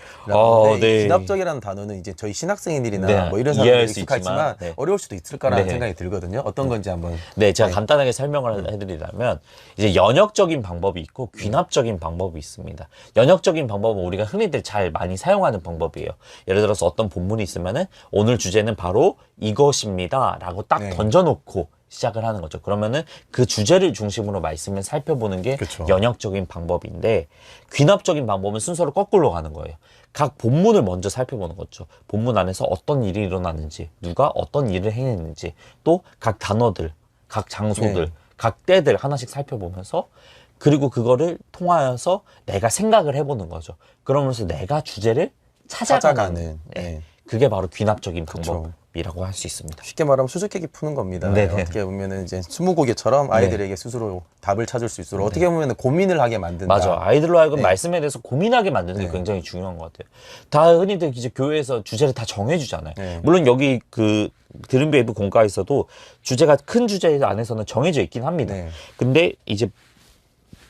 네. 기답적이라는 단어는 이제 저희 신학생들이나 네. 뭐 이런 이해할 사람들이 수 익숙하지만 있지만, 네. 어려울 수도 있을까라는 네. 생각이 들거든요. 어떤 건지 한번. 네, 제가 네. 간단하게 설명을 해드리자면 이제 연역적인 방법이 있고 귀납적인 방법이 있습니다. 연역적인 방법은 우리가 흔히들 잘 많이 사용하는 방법이에요. 예를 들어서 어떤 본문이 있으면은 오늘 주제는 바로 이것입니다라고 딱 네. 던져놓고 시작을 하는 거죠. 그러면은 그 주제를 중심으로 말씀을 살펴보는 게 그쵸. 연역적인 방법인데 귀납적인 방법은 순서를 거꾸로 가는 거예요. 각 본문을 먼저 살펴보는 거죠. 본문 안에서 어떤 일이 일어나는지, 누가 어떤 일을 행했는지, 또 각 단어들, 각 장소들, 네. 각 때들 하나씩 살펴보면서 그리고 그거를 통하여서 내가 생각을 해보는 거죠. 그러면서 내가 주제를 찾아가는 네. 그게 바로 귀납적인 그쵸. 방법이라고 할 수 있습니다. 쉽게 말하면 수수께끼 푸는 겁니다. 네네. 어떻게 보면은 이제 스무고개처럼 아이들에게 스스로 답을 찾을 수 있도록 어떻게 보면은 고민을 하게 만든다. 맞아. 아이들로 하여금 네. 말씀에 대해서 고민하게 만드는 게 네. 굉장히 중요한 것 같아요. 다 흔히들 이제 교회에서 주제를 다 정해주잖아요. 네. 물론 여기 그 드림베이브 공과에서도 주제가 큰 주제 안에서는 정해져 있긴 합니다. 네. 근데 이제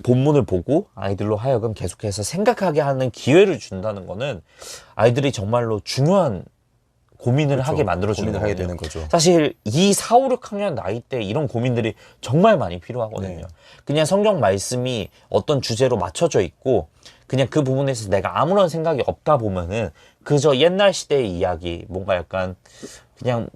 본문을 보고 아이들로 하여금 계속해서 생각하게 하는 기회를 준다는 거는 아이들이 정말로 중요한 고민을 그렇죠. 하게 만들어주는 고민을 하게 거거든요. 되는 거죠. 사실 이 4, 5, 6학년 나이 때 이런 고민들이 정말 많이 필요하거든요. 네. 그냥 성경 말씀이 어떤 주제로 맞춰져 있고 그냥 그 부분에서 내가 아무런 생각이 없다 보면은 그저 옛날 시대의 이야기, 뭔가 약간 그냥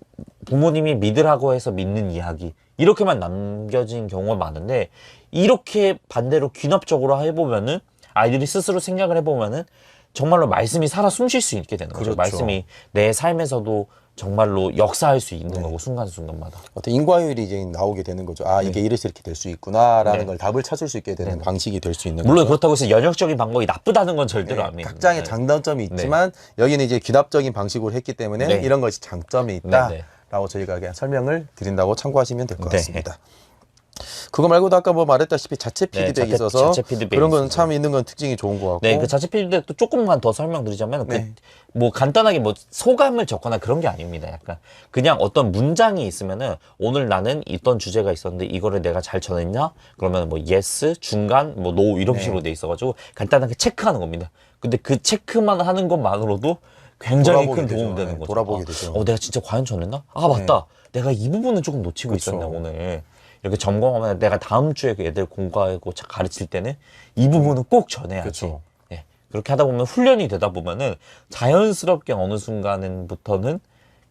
부모님이 믿으라고 해서 믿는 이야기 이렇게만 남겨진 경우가 많은데 이렇게 반대로 귀납적으로 해보면은 아이들이 스스로 생각을 해보면은 정말로 말씀이 살아 숨쉴 수 있게 되는 거죠. 그렇죠. 말씀이 내 삶에서도 정말로 역사할 수 있는 네. 거고 순간순간마다. 어떤 인과율이 이제 나오게 되는 거죠. 아, 이게 이래서 이렇게 될 수 있구나라는 네. 걸 답을 찾을 수 있게 되는 방식이 될 수 있는 물론 거죠. 그렇다고 해서 연역적인 방법이 나쁘다는 건 절대로 네, 아닙니다. 각장의 네. 장단점이 있지만 여기는 이제 귀납적인 방식으로 했기 때문에 네. 이런 것이 장점이 네, 있다라고 네. 저희가 그냥 설명을 드린다고 참고하시면 될 것 네. 같습니다. 그거 말고도 아까 뭐 말했다시피 자체 네, 피드백이 있어서 자체 피드백이 그런 건 있어서. 참 있는 건 특징이 좋은 것 같고 네, 그 자체 피드백도 조금만 더 설명드리자면, 네. 뭐 간단하게 뭐 소감을 적거나 그런 게 아닙니다. 약간 그냥 어떤 문장이 있으면은 오늘 나는 어떤 주제가 있었는데 이거를 내가 잘 전했냐? 그러면 뭐 yes, 중간, 뭐 no 이런 네. 식으로 돼 있어가지고 간단하게 체크하는 겁니다. 근데 그 체크만 하는 것만으로도 굉장히 돌아보게 큰 되죠. 도움 되는 네, 거죠. 돌아보게 되죠. 내가 진짜 과연 전했나? 아, 맞다. 내가 이 부분은 조금 놓치고 그쵸. 있었네, 오늘. 이렇게 점검하면 내가 다음 주에 그 애들 공부하고 가르칠 때는 이 부분은 꼭 전해야지. 그쵸. 예. 그렇게 하다 보면 훈련이 되다 보면은 자연스럽게 어느 순간부터는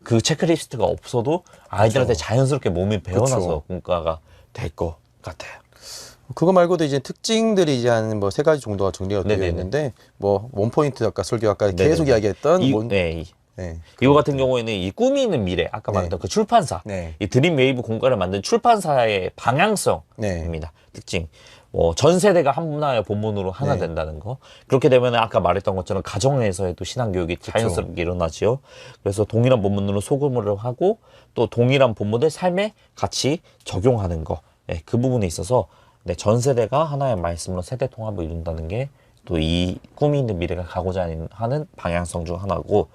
그 체크리스트가 없어도 아이들한테 자연스럽게 몸이 배워나서 그쵸. 공과가 될 것 같아요. 그거 말고도 이제 특징들이 이제 한 뭐 세 가지 정도가 정리가 되어 네네네. 있는데 뭐 원포인트 아까 설교 아까 네네네. 계속 이야기했던 네. 네. 이거 같은 경우에는 이 꾸미는 미래, 아까 말했던 그 출판사, 네. 이 드림웨이브 공과를 만든 출판사의 방향성입니다. 네. 특징. 전 세대가 하나의 본문으로 하나 네. 된다는 거. 그렇게 되면 아까 말했던 것처럼 가정에서의 또 신앙교육이 자연스럽게 일어나지요. 그래서 동일한 본문으로 소금을 하고 또 동일한 본문을 삶에 같이 적용하는 거. 네, 그 부분에 있어서 네, 전 세대가 하나의 말씀으로 세대 통합을 이룬다는 게 또 이 꿈이 있는 미래가 가고자 하는 방향성 중 하나고,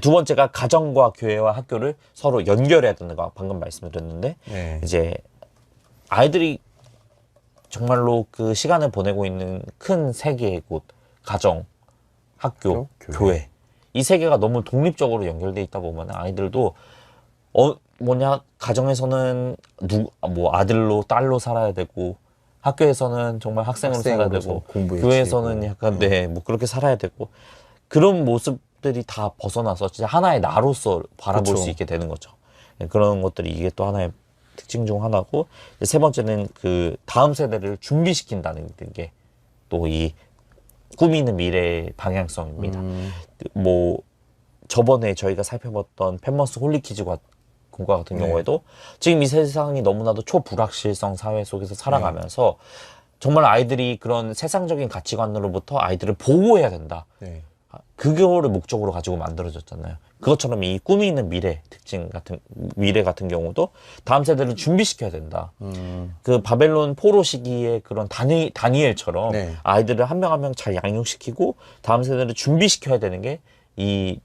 두 번째가 가정과 교회와 학교를 서로 연결해야 되는 거 방금 말씀을 드렸는데 네. 이제 아이들이 정말로 그 시간을 보내고 있는 큰 세 개의 곳 가정, 학교, 교회 이 세 개가 너무 독립적으로 연결돼 있다 보면 아이들도 가정에서는 뭐 아들로 딸로 살아야 되고 학교에서는 정말 학생으로 살아야 학생으로서 되고 공부에 교회에서는 치이고. 약간 뭐 그렇게 살아야 되고 그런 모습들이 다 벗어나서 진짜 하나의 나로서 바라볼 그쵸. 수 있게 되는 거죠. 그런 것들이 이게 또 하나의 특징 중 하나고, 세 번째는 그 다음 세대를 준비시킨다는 게 또 이 꿈이 있는 미래의 방향성입니다. 뭐 저번에 저희가 살펴봤던 펜머스 홀리키즈 공과 같은 네. 경우에도 지금 이 세상이 너무나도 초불확실성 사회 속에서 살아가면서 정말 아이들이 그런 세상적인 가치관으로부터 아이들을 보호해야 된다. 네. 그거를 목적으로 가지고 만들어졌잖아요. 그것처럼 이 꿈이 있는 미래 같은 경우도 다음 세대를 준비시켜야 된다. 그 바벨론 포로 시기의 그런 다니엘처럼 네. 아이들을 한 명 한 명 잘 양육시키고 다음 세대를 준비시켜야 되는 게 이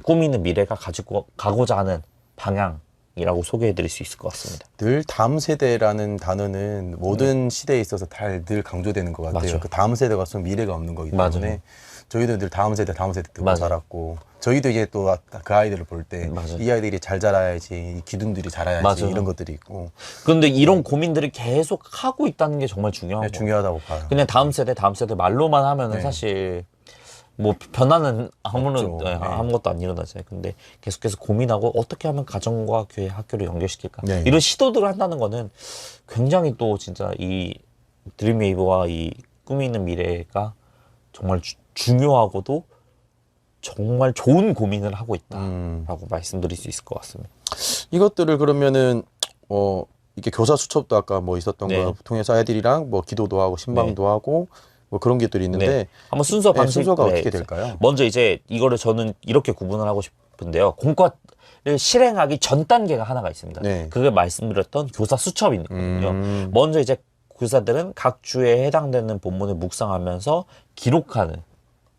꿈이 있는 미래가 가지고 가고자 하는 방향이라고 소개해 드릴 수 있을 것 같습니다. 늘 다음 세대라는 단어는 모든 시대에 있어서 늘 강조되는 것 같아요. 맞아요. 그 다음 세대가 없으면 미래가 없는 거기 때문에 맞아요. 저희도 늘 다음 세대 듣고 맞아요. 자랐고 저희도 이제 또 그 아이들을 볼 때 맞아요. 이 아이들이 잘 자라야지, 이 기둥들이 자라야지 맞아요. 이런 것들이 있고 그런데 이런 고민들을 계속 하고 있다는 게 정말 중요한 거예요. 중요하다고 봐요. 그냥 다음 세대 말로만 하면은 네. 사실 뭐 변화는 없죠. 네. 아무것도 안 일어나잖아요. 근데 계속해서 고민하고 어떻게 하면 가정과 교회, 학교를 연결시킬까? 네. 이런 시도들을 한다는 거는 굉장히 또 진짜 이 드림웨이브와 이 꿈이 있는 미래가 정말 중요하고도 정말 좋은 고민을 하고 있다라고 말씀드릴 수 있을 것 같습니다. 이것들을 그러면은 이게 교사 수첩도 아까 뭐 있었던 네. 거 통해서 아이들이랑 뭐 기도도 하고 신방도 하고 뭐 그런 것들이 있는데 네. 한번 순서 방식 순서가 네. 어떻게 될까요? 먼저 이제 이거를 저는 이렇게 구분을 하고 싶은데요. 공과를 실행하기 전 단계가 하나가 있습니다. 네. 그게 말씀드렸던 교사 수첩이거든요. 먼저 이제 교사들은 각 주에 해당되는 본문을 묵상하면서 기록하는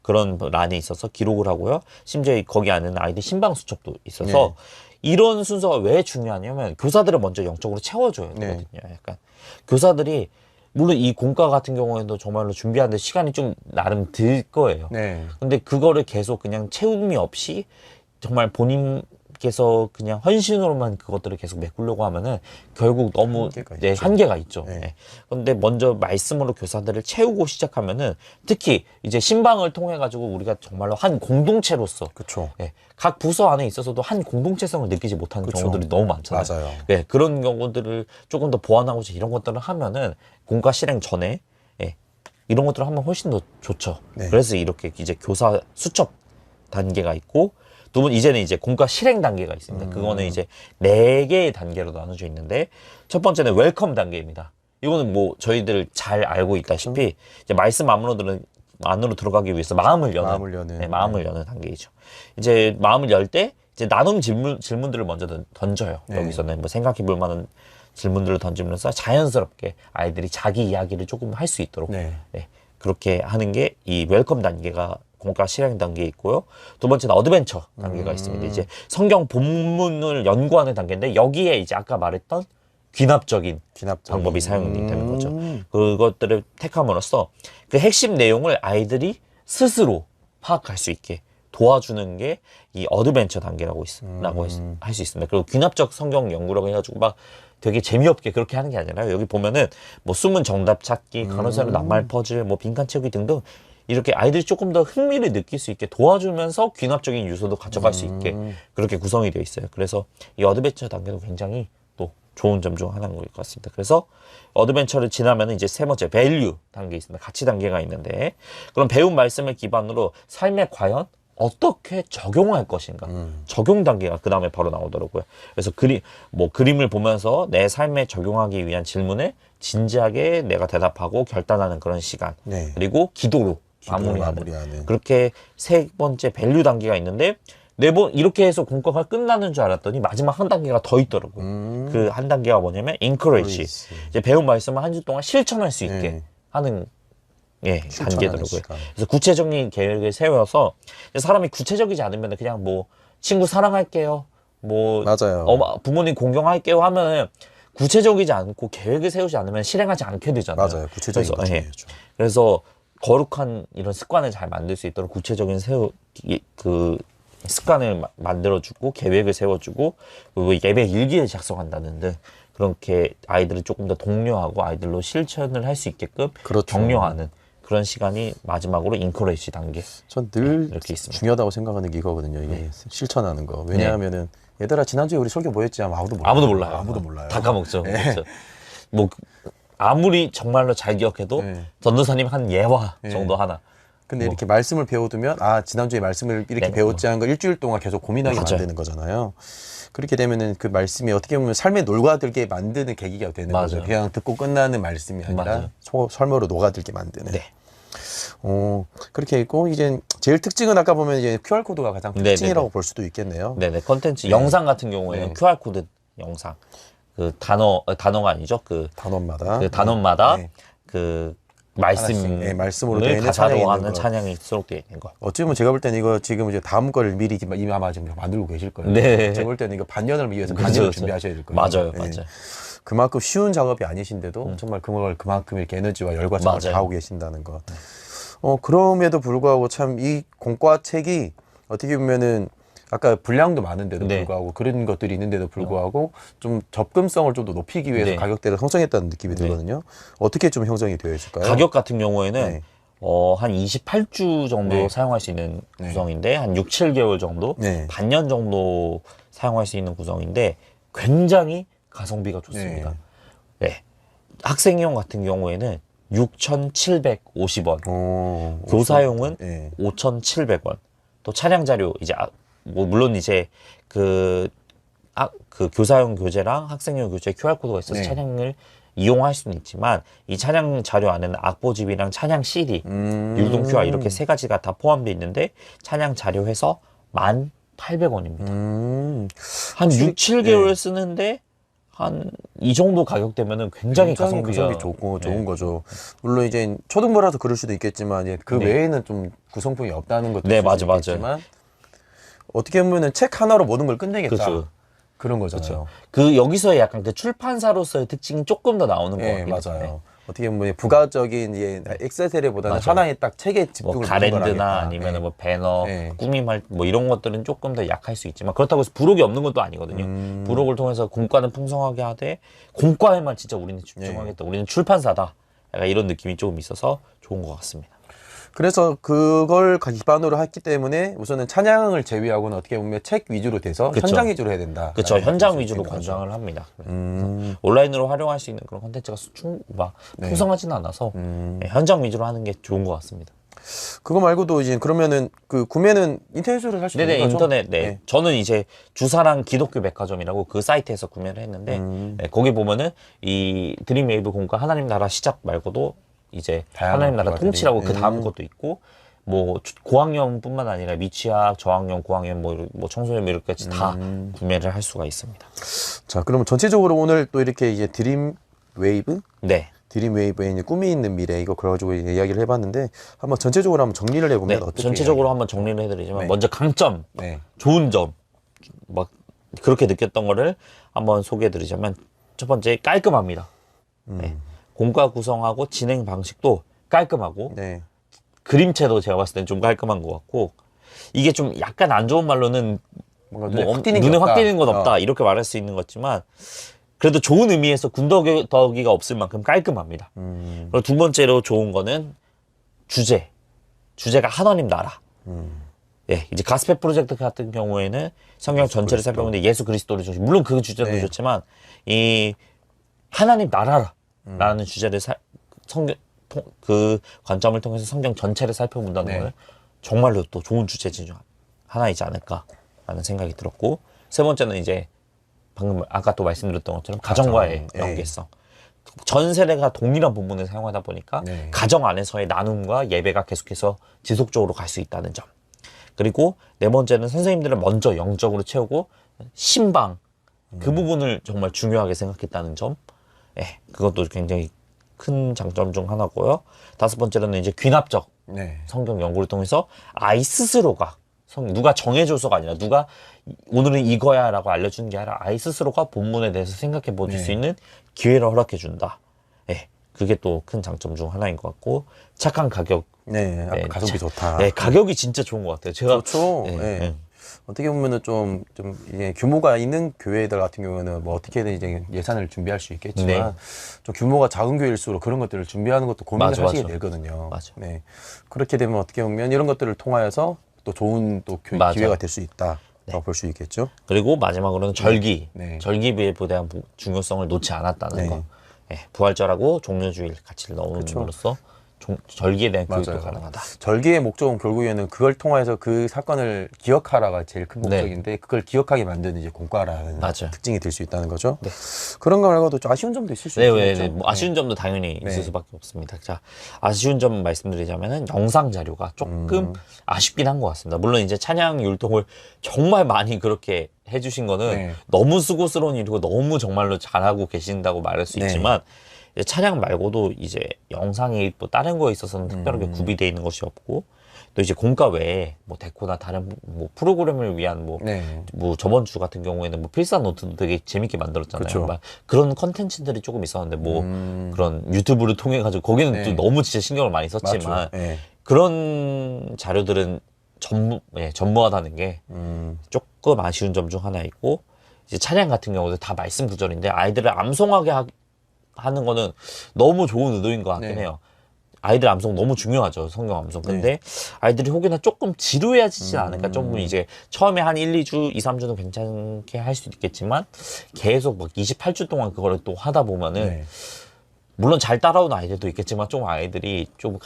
그런 란에 있어서 기록을 하고요. 심지어 거기 안에는 아이들 신방 수첩도 있어서 네. 이런 순서가 왜 중요하냐면 교사들을 먼저 영적으로 채워줘야 되거든요. 약간 교사들이 물론 이 공과 같은 경우에도 정말로 준비하는데 시간이 좀 나름 들 거예요. 네. 근데 그거를 계속 그냥 채움이 없이 정말 본인께서 그냥 헌신으로만 그것들을 계속 메꾸려고 하면은 결국 너무 한계가 있죠. 네. 네. 근데 먼저 말씀으로 교사들을 채우고 시작하면은 특히 이제 신방을 통해 가지고 우리가 정말로 한 공동체로서 그렇죠. 예, 각 부서 안에 있어서도 한 공동체성을 느끼지 못하는 그쵸. 경우들이 너무 많잖아요. 맞아요. 예, 그런 경우들을 조금 더 보완하고자 이런 것들을 하면은 공과 실행 전에 이런 것들을 하면 훨씬 더 좋죠. 네. 그래서 이렇게 이제 교사 수첩 단계가 있고 두 분 이제는 이제 공과 실행 단계가 있습니다. 그거는 이제 4개의 단계로 나눠져 있는데 첫 번째는 웰컴 단계입니다. 이거는 뭐 저희들 잘 알고 있다시피 이제 말씀 안으로 들어가기 위해서 마음을 여는 마음을 여는 단계이죠. 이제 마음을 열 때 이제 나눔 질문들을 먼저 던져요. 네. 여기서는 뭐 생각해 볼 만한 질문들을 던지면서 자연스럽게 아이들이 자기 이야기를 조금 할 수 있도록 네. 그렇게 하는 게 이 웰컴 단계가 공과 실행 단계에 있고요. 두 번째는 어드벤처 단계가 있습니다. 이제 성경 본문을 연구하는 단계인데 여기에 이제 아까 말했던 귀납적인 방법이 사용이 되는 거죠. 그것들을 택함으로써 그 핵심 내용을 아이들이 스스로 파악할 수 있게 도와주는 게 이 어드벤처 단계라고 할 수 있습니다. 그리고 귀납적 성경 연구라고 해가지고 막 되게 재미없게 그렇게 하는 게 아니라 여기 보면은 뭐 숨은 정답 찾기, 간호사로 낱말 퍼즐, 뭐 빈칸 채우기 등등 이렇게 아이들이 조금 더 흥미를 느낄 수 있게 도와주면서 귀납적인 요소도 가져갈 수 있게 그렇게 구성이 되어 있어요. 그래서 이 어드벤처 단계도 굉장히 또 좋은 점 중 하나인 것 같습니다. 그래서 어드벤처를 지나면 이제 세 번째 밸류 단계 있습니다. 가치 단계가 있는데 그럼 배운 말씀을 기반으로 삶에 과연 어떻게 적용할 것인가 적용 단계가 그 다음에 바로 나오더라고요. 그래서 그림을 보면서 내 삶에 적용하기 위한 질문에 진지하게 내가 대답하고 결단하는 그런 시간 네. 그리고 기도로 마무리하는 그렇게 세 번째 밸류 단계가 있는데 이렇게 해서 공과가 끝나는 줄 알았더니 마지막 한 단계가 더 있더라고요. 그 한 단계가 뭐냐면 encourage. 이제 배운 말씀을 한 주 동안 실천할 수 있게 하는 단계더라고요. 시간. 그래서 구체적인 계획을 세워서 사람이 구체적이지 않으면 그냥 뭐 친구 사랑할게요. 뭐 맞아요. 부모님 공경할게요 하면은 구체적이지 않고 계획을 세우지 않으면 실행하지 않게 되잖아요. 맞아요. 구체적인 거 중요하죠. 그래서 거룩한 이런 습관을 잘 만들 수 있도록 구체적인 그 습관을 만들어주고 계획을 세워주고 그리고 예배 일기를 작성한다는 등 그렇게 아이들을 조금 더 독려하고 아이들로 실천을 할 수 있게끔 그렇죠. 격려하는 그런 시간이 마지막으로 인커레이지 단계. 전 늘 이렇게 있습니다. 중요하다고 생각하는 게 이거거든요. 이게 실천하는 거. 왜냐하면은 얘들아 지난주에 우리 설교 뭐 했지? 아무도 몰라요. 아무도 몰라요. 아무도 몰라요. 다 까먹죠. 그렇죠. 뭐 아무리 정말로 잘 기억해도 네. 전도사님 한 예화 네. 정도 하나. 근데 이렇게 말씀을 배워두면 지난주에 말씀을 이렇게 네. 배웠지 하는 걸 일주일 동안 계속 고민하게 맞아요. 만드는 거잖아요. 그렇게 되면은 그 말씀이 어떻게 보면 삶에 녹아들게 만드는 계기가 되는 맞아요. 거죠. 그냥 듣고 끝나는 말씀이 아니라 맞아요. 삶으로 녹아들게 만드는. 네. 그렇게 있고 이제 제일 특징은 아까 보면 이제 QR 코드가 가장 네네네. 특징이라고 볼 수도 있겠네요. 네네. 컨텐츠 영상 같은 경우에는 네. QR코드 영상. 그 단어가 아니죠. 그 단원마다. 단원마다 네. 그 하나씩, 네, 말씀으로 되어 있는 가사로 찬양이 있는 하는 거. 찬양이 수록되어 있는 거. 어찌 보면 제가 볼 때는 이거 지금 이제 다음 거를 미리 이미 아마 지금 만들고 계실 거예요. 네. 제가 볼 때는 이거 반년을 위해서 그렇죠, 반년을 그렇죠. 준비하셔야 될 거예요. 맞아요, 네. 맞아요. 그만큼 쉬운 작업이 아니신데도 정말 그걸 그만큼 이렇게 에너지와 열과 작업을 맞아요. 다 하고 계신다는 것. 그럼에도 불구하고 참 이 공과책이 어떻게 보면은 아까 분량도 많은데도 네. 불구하고 그런 것들이 있는데도 불구하고 좀 접근성을 좀 더 높이기 위해서 네. 가격대를 형성했다는 느낌이 들거든요. 어떻게 좀 형성이 되어 있을까요? 가격 같은 경우에는 네. 한 28주 정도 네. 사용할 수 있는 네. 구성인데 한 6, 7개월 정도, 네. 반년 정도 사용할 수 있는 구성인데 굉장히 가성비가 좋습니다. 네. 학생용 같은 경우에는 6,750원, 교사용은 네. 5,700원. 또 차량 자료 이제 뭐 물론 이제 그 교사용 교재랑 학생용 교재 QR 코드가 있어서 네. 차량을 이용할 수는 있지만 이 차량 자료 안에는 악보집이랑 차량 CD, 유동 QR 이렇게 세 가지가 다 포함되어 있는데 차량 자료 해서 1,800원입니다. 한 6, 7개월 네. 쓰는데 한 이 정도 가격대면은 굉장히 가성비가 좋고 네. 좋은 거죠. 물론 이제 초등부라서 그럴 수도 있겠지만 이제 그 네. 외에는 좀 구성품이 없다는 것도 네, 있을 수 맞아요. 있겠지만 어떻게 보면은 책 하나로 모든 걸 끝내겠다. 그렇죠. 그런 거잖아요. 그 여기서의 약간 그 출판사로서의 특징이 조금 더 나오는 것 네, 같아요. 맞아요. 어떻게 보면 부가적인 이제 액세서리보다는 맞아요. 하나의 딱 책에 뭐 집중을 가랜드나 아니면 네. 뭐 배너, 네. 꾸밈할 뭐 이런 것들은 조금 더 약할 수 있지만 그렇다고 해서 부록이 없는 것도 아니거든요. 부록을 통해서 공과는 풍성하게 하되 공과에만 진짜 우리는 집중하겠다. 우리는 출판사다. 약간 이런 느낌이 조금 있어서 좋은 것 같습니다. 그래서 그걸 기반으로 했기 때문에 우선은 찬양을 제외하고는 어떻게 보면 책 위주로 돼서 그쵸. 현장 위주로 해야 된다. 그렇죠. 현장 위주로 관장을 합니다. 그래서 온라인으로 활용할 수 있는 그런 콘텐츠가 풍성하지는 않아서 네, 현장 위주로 하는 게 좋은 것 같습니다. 그거 말고도 이제 그러면은 그 구매는 인터넷으로 할 수 있는 네네, 거죠? 인터넷, 네. 저는 이제 주사랑 기독교 백화점이라고 그 사이트에서 구매를 했는데, 네, 거기 보면은 이 드림웨이브 공과 하나님 나라 시작 말고도 이제 다양한 하나님 나라 것들이. 통치라고 그 다음 것도 있고, 뭐 고학년뿐만 아니라 미취학, 저학년, 고학년, 뭐 청소년 이렇게 다 구매를 할 수가 있습니다. 자, 그러면 전체적으로 오늘 또 이렇게 이제 네. 드림웨이브의 이제 꿈이 있는 미래 이거 그래가지고 이야기를 해봤는데 한번 전체적으로 한번 정리를 해보면 네, 어떻게 전체적으로 한번 정리를 해드리지만 네. 먼저 강점, 네. 좋은 점, 막 그렇게 느꼈던 거를 한번 소개해드리자면 첫 번째 깔끔합니다. 네. 공과 구성하고 진행 방식도 깔끔하고 네. 그림체도 제가 봤을 땐 좀 깔끔한 것 같고 이게 좀 약간 안 좋은 말로는 뭔가 뭐 확 띄는 게 눈에 없다. 확 띄는 건 없다 이렇게 말할 수 있는 거지만 그래도 좋은 의미에서 군더더기가 없을 만큼 깔끔합니다. 그리고 두 번째로 좋은 거는 주제가 하나님 나라. 예, 이제 가스펠 프로젝트 같은 경우에는 성경 전체를 살펴보는데 예수 그리스도를 중심. 물론 그 주제도 네. 좋지만 이 하나님 나라라는 주제를 그 관점을 통해서 성경 전체를 살펴본다는 네. 걸 정말로 또 좋은 주제 중 하나이지 않을까라는 생각이 들었고 세 번째는 이제 방금 아까 또 말씀드렸던 것처럼 가정과의 가정, 예. 연계성. 전 세대가 동일한 본문을 사용하다 보니까 네. 가정 안에서의 나눔과 예배가 계속해서 지속적으로 갈 수 있다는 점. 그리고 네 번째는 선생님들을 먼저 영적으로 채우고 신방 그 부분을 정말 중요하게 생각했다는 점. 예, 그것도 굉장히 큰 장점 중 하나고요. 다섯 번째로는 이제 귀납적 네. 성경 연구를 통해서 아이 스스로가 누가 정해줘서가 아니라 누가 오늘은 이거야 라고 알려주는 게 아니라 아이 스스로가 본문에 대해서 생각해 보실 네. 수 있는 기회를 허락해 준다. 예, 그게 또 큰 장점 중 하나인 것 같고 착한 가격. 네. 아까 가성비 좋다. 네, 가격이 진짜 좋은 것 같아요. 제가 그렇죠. 예, 네. 예. 어떻게 보면은 좀 이제 규모가 있는 교회들 같은 경우는 뭐 어떻게든 이제 예산을 준비할 수 있겠지만 네. 좀 규모가 작은 교회일수록 그런 것들을 준비하는 것도 고민을 맞아, 하시게 맞아. 되거든요. 맞아. 네. 그렇게 되면 어떻게 보면 이런 것들을 통하여서 또 좋은 또 맞아. 기회가 될 수 있다라고 볼 수 있겠죠. 그리고 마지막으로는 절기. 네. 절기에 대한 중요성을 놓지 않았다는 네. 거. 부활절하고 종료주일 가치를 넣음으로써 절기에 대한 교육도 맞아요. 가능하다. 절기의 목적은 결국에는 그걸 통해서 그 사건을 기억하라가 제일 큰 목적인데 그걸 기억하게 만드는 이제 공과라는 맞아요. 특징이 될 수 있다는 거죠. 그런 거 말고도 좀 아쉬운 점도 있을 수 있겠죠. 뭐 아쉬운 점도 당연히 네. 있을 수밖에 없습니다. 자, 아쉬운 점 말씀드리자면은 영상 자료가 조금 아쉽긴 한 것 같습니다. 물론 이제 찬양 율동을 정말 많이 그렇게 해주신 거는 네. 너무 수고스러운 일이고 너무 정말로 잘하고 계신다고 말할 수 네. 있지만 이제 찬양 말고도 이제 영상이 뭐 다른 거에 있어서는 특별하게 구비되어 있는 것이 없고 또 이제 공과 외에 뭐 데코나 다른 뭐 프로그램을 위한 뭐 네. 뭐 저번 주 같은 경우에는 뭐 필사 노트도 되게 재밌게 만들었잖아요. 그쵸. 막 그런 컨텐츠들이 조금 있었는데 뭐 그런 유튜브를 통해 가지고 거기는 네. 또 너무 진짜 신경을 많이 썼지만 맞죠. 네. 그런 자료들은 전무하다는 게 조금 아쉬운 점 중 하나 있고 이제 찬양 같은 경우도 다 말씀 구절인데 아이들을 암송하게 하는 거는 너무 좋은 의도인 것 같긴 네. 해요. 아이들 암송 너무 중요하죠. 성경 암송. 근데 아이들이 혹여나 조금 지루해지지 않을까. 조금 이제 처음에 한 1, 2주, 2, 3주는 괜찮게 할 수도 있겠지만 계속 막 28주 동안 그거를 또 하다 보면은 네. 물론 잘 따라오는 아이들도 있겠지만 좀 아이들이 좀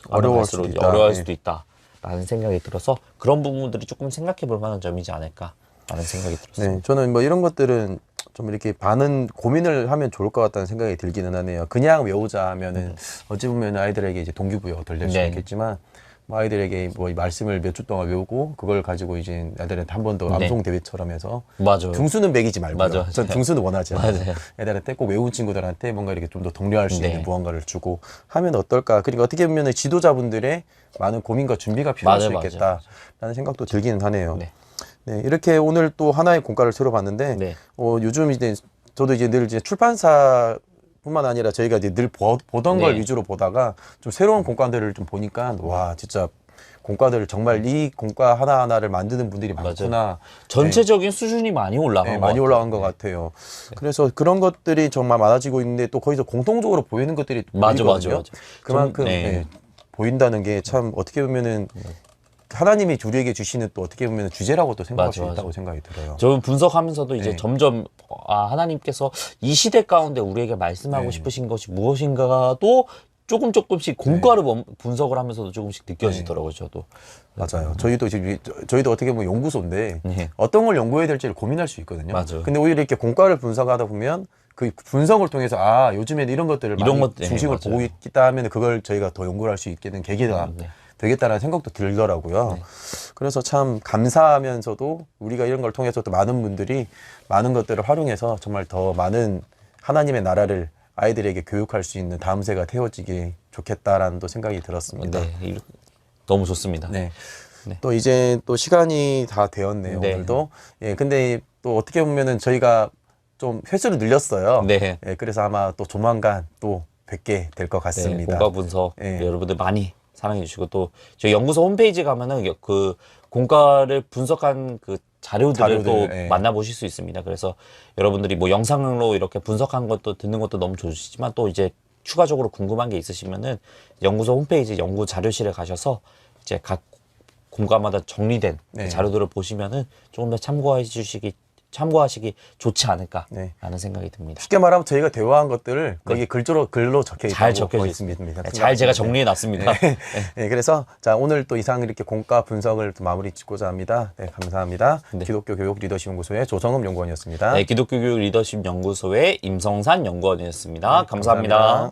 어려워할 수도 있다. 어려워할 네. 수도 있다라는 생각이 들어서 그런 부분들이 조금 생각해 볼 만한 점이지 않을까라는 생각이 들었습니다. 네, 저는 뭐 이런 것들은 좀 이렇게 많은 고민을 하면 좋을 것 같다는 생각이 들기는 하네요. 그냥 외우자 하면은 어찌 보면 아이들에게 이제 동기부여가 덜 될 수 네. 있겠지만 뭐 아이들에게 뭐 이 말씀을 몇 주 동안 외우고 그걸 가지고 이제 애들한테 한 번 더 네. 암송 대회처럼 해서 맞아요. 등수는 매기지 말고요. 맞아요. 전 등수는 원하지 않아요. 맞아요. 애들한테 꼭 외운 친구들한테 뭔가 이렇게 좀 더 독려할 수 네. 있는 무언가를 주고 하면 어떨까. 그러니까 어떻게 보면 지도자분들의 많은 고민과 준비가 필요할 맞아요, 수 맞아요. 있겠다라는 생각도 들기는 하네요. 네. 네, 이렇게 오늘 또 하나의 공과를 들어봤는데 네. 요즘 이제 저도 이제 늘 이제 출판사뿐만 아니라 저희가 이제 늘 보던 걸 네. 위주로 보다가 좀 새로운 공과들을 좀 보니까 와 진짜 공과들을 정말 이 공과 하나하나를 만드는 분들이 많구나. 전체적인 수준이 많이 올라간 네, 것 많이 같아요. 올라간 것 같아요. 그래서 그런 것들이 정말 많아지고 있는데 또 거기서 공통적으로 보이는 것들이 맞아, 보이거든요. 맞아. 그만큼 네. 네, 보인다는 게 참 어떻게 보면은 하나님이 우리에게 주시는 또 어떻게 보면 주제라고 또 생각할 맞아, 수 있다고 맞아. 생각이 들어요. 저는 분석하면서도 이제 네. 점점 하나님께서 이 시대 가운데 우리에게 말씀하고 네. 싶으신 것이 무엇인가도 조금씩 공과를 분석을 하면서도 조금씩 느껴지더라고요. 저도. 맞아요. 저희도 지금 저희도 어떻게 보면 연구소인데 네. 어떤 걸 연구해야 될지를 고민할 수 있거든요. 맞아요. 근데 오히려 이렇게 공과를 분석하다 보면 그 분석을 통해서 요즘에는 이런 것들을 이런 많이 것, 네, 중심을 맞아요. 보고 있다 하면 그걸 저희가 더 연구를 할 수 있게 된 계기가 네. 되겠다라는 생각도 들더라고요. 그래서 참 감사하면서도 우리가 이런 걸 통해서 또 많은 분들이 많은 것들을 활용해서 정말 더 많은 하나님의 나라를 아이들에게 교육할 수 있는 다음 세가 태워지기 좋겠다라는 또 생각이 들었습니다. 네. 너무 좋습니다. 네. 네. 또 이제 또 시간이 다 되었네요. 네. 오늘도. 예, 근데 또 어떻게 보면은 저희가 좀 횟수를 늘렸어요. 네. 예, 그래서 아마 또 조만간 또 뵙게 될 것 같습니다. 공과 분석 네. 여러분들 많이 사랑해 주시고 또 저희 연구소 홈페이지 가면은 그 공과를 분석한 그 자료들을 또 예. 만나보실 수 있습니다. 그래서 여러분들이 뭐 영상으로 이렇게 분석한 것도 듣는 것도 너무 좋으시지만 또 이제 추가적으로 궁금한 게 있으시면은 연구소 홈페이지 연구 자료실에 가셔서 이제 각 공과마다 정리된 네. 자료들을 보시면은 조금 더 참고하시기 좋지 않을까라는 네. 생각이 듭니다. 쉽게 말하면 저희가 대화한 것들을 거기 글로 적혀 잘 있다고 적혀져 있습니다. 잘 제가 정리해 놨습니다. 네, 그래서 자 오늘 또 이상 이렇게 공과 분석을 또 마무리 짓고자 합니다. 네, 감사합니다. 네. 기독교 교육 리더십 연구소의 조성흠 연구원이었습니다. 네, 기독교 교육 리더십 연구소의 임성산 연구원이었습니다. 네, 감사합니다.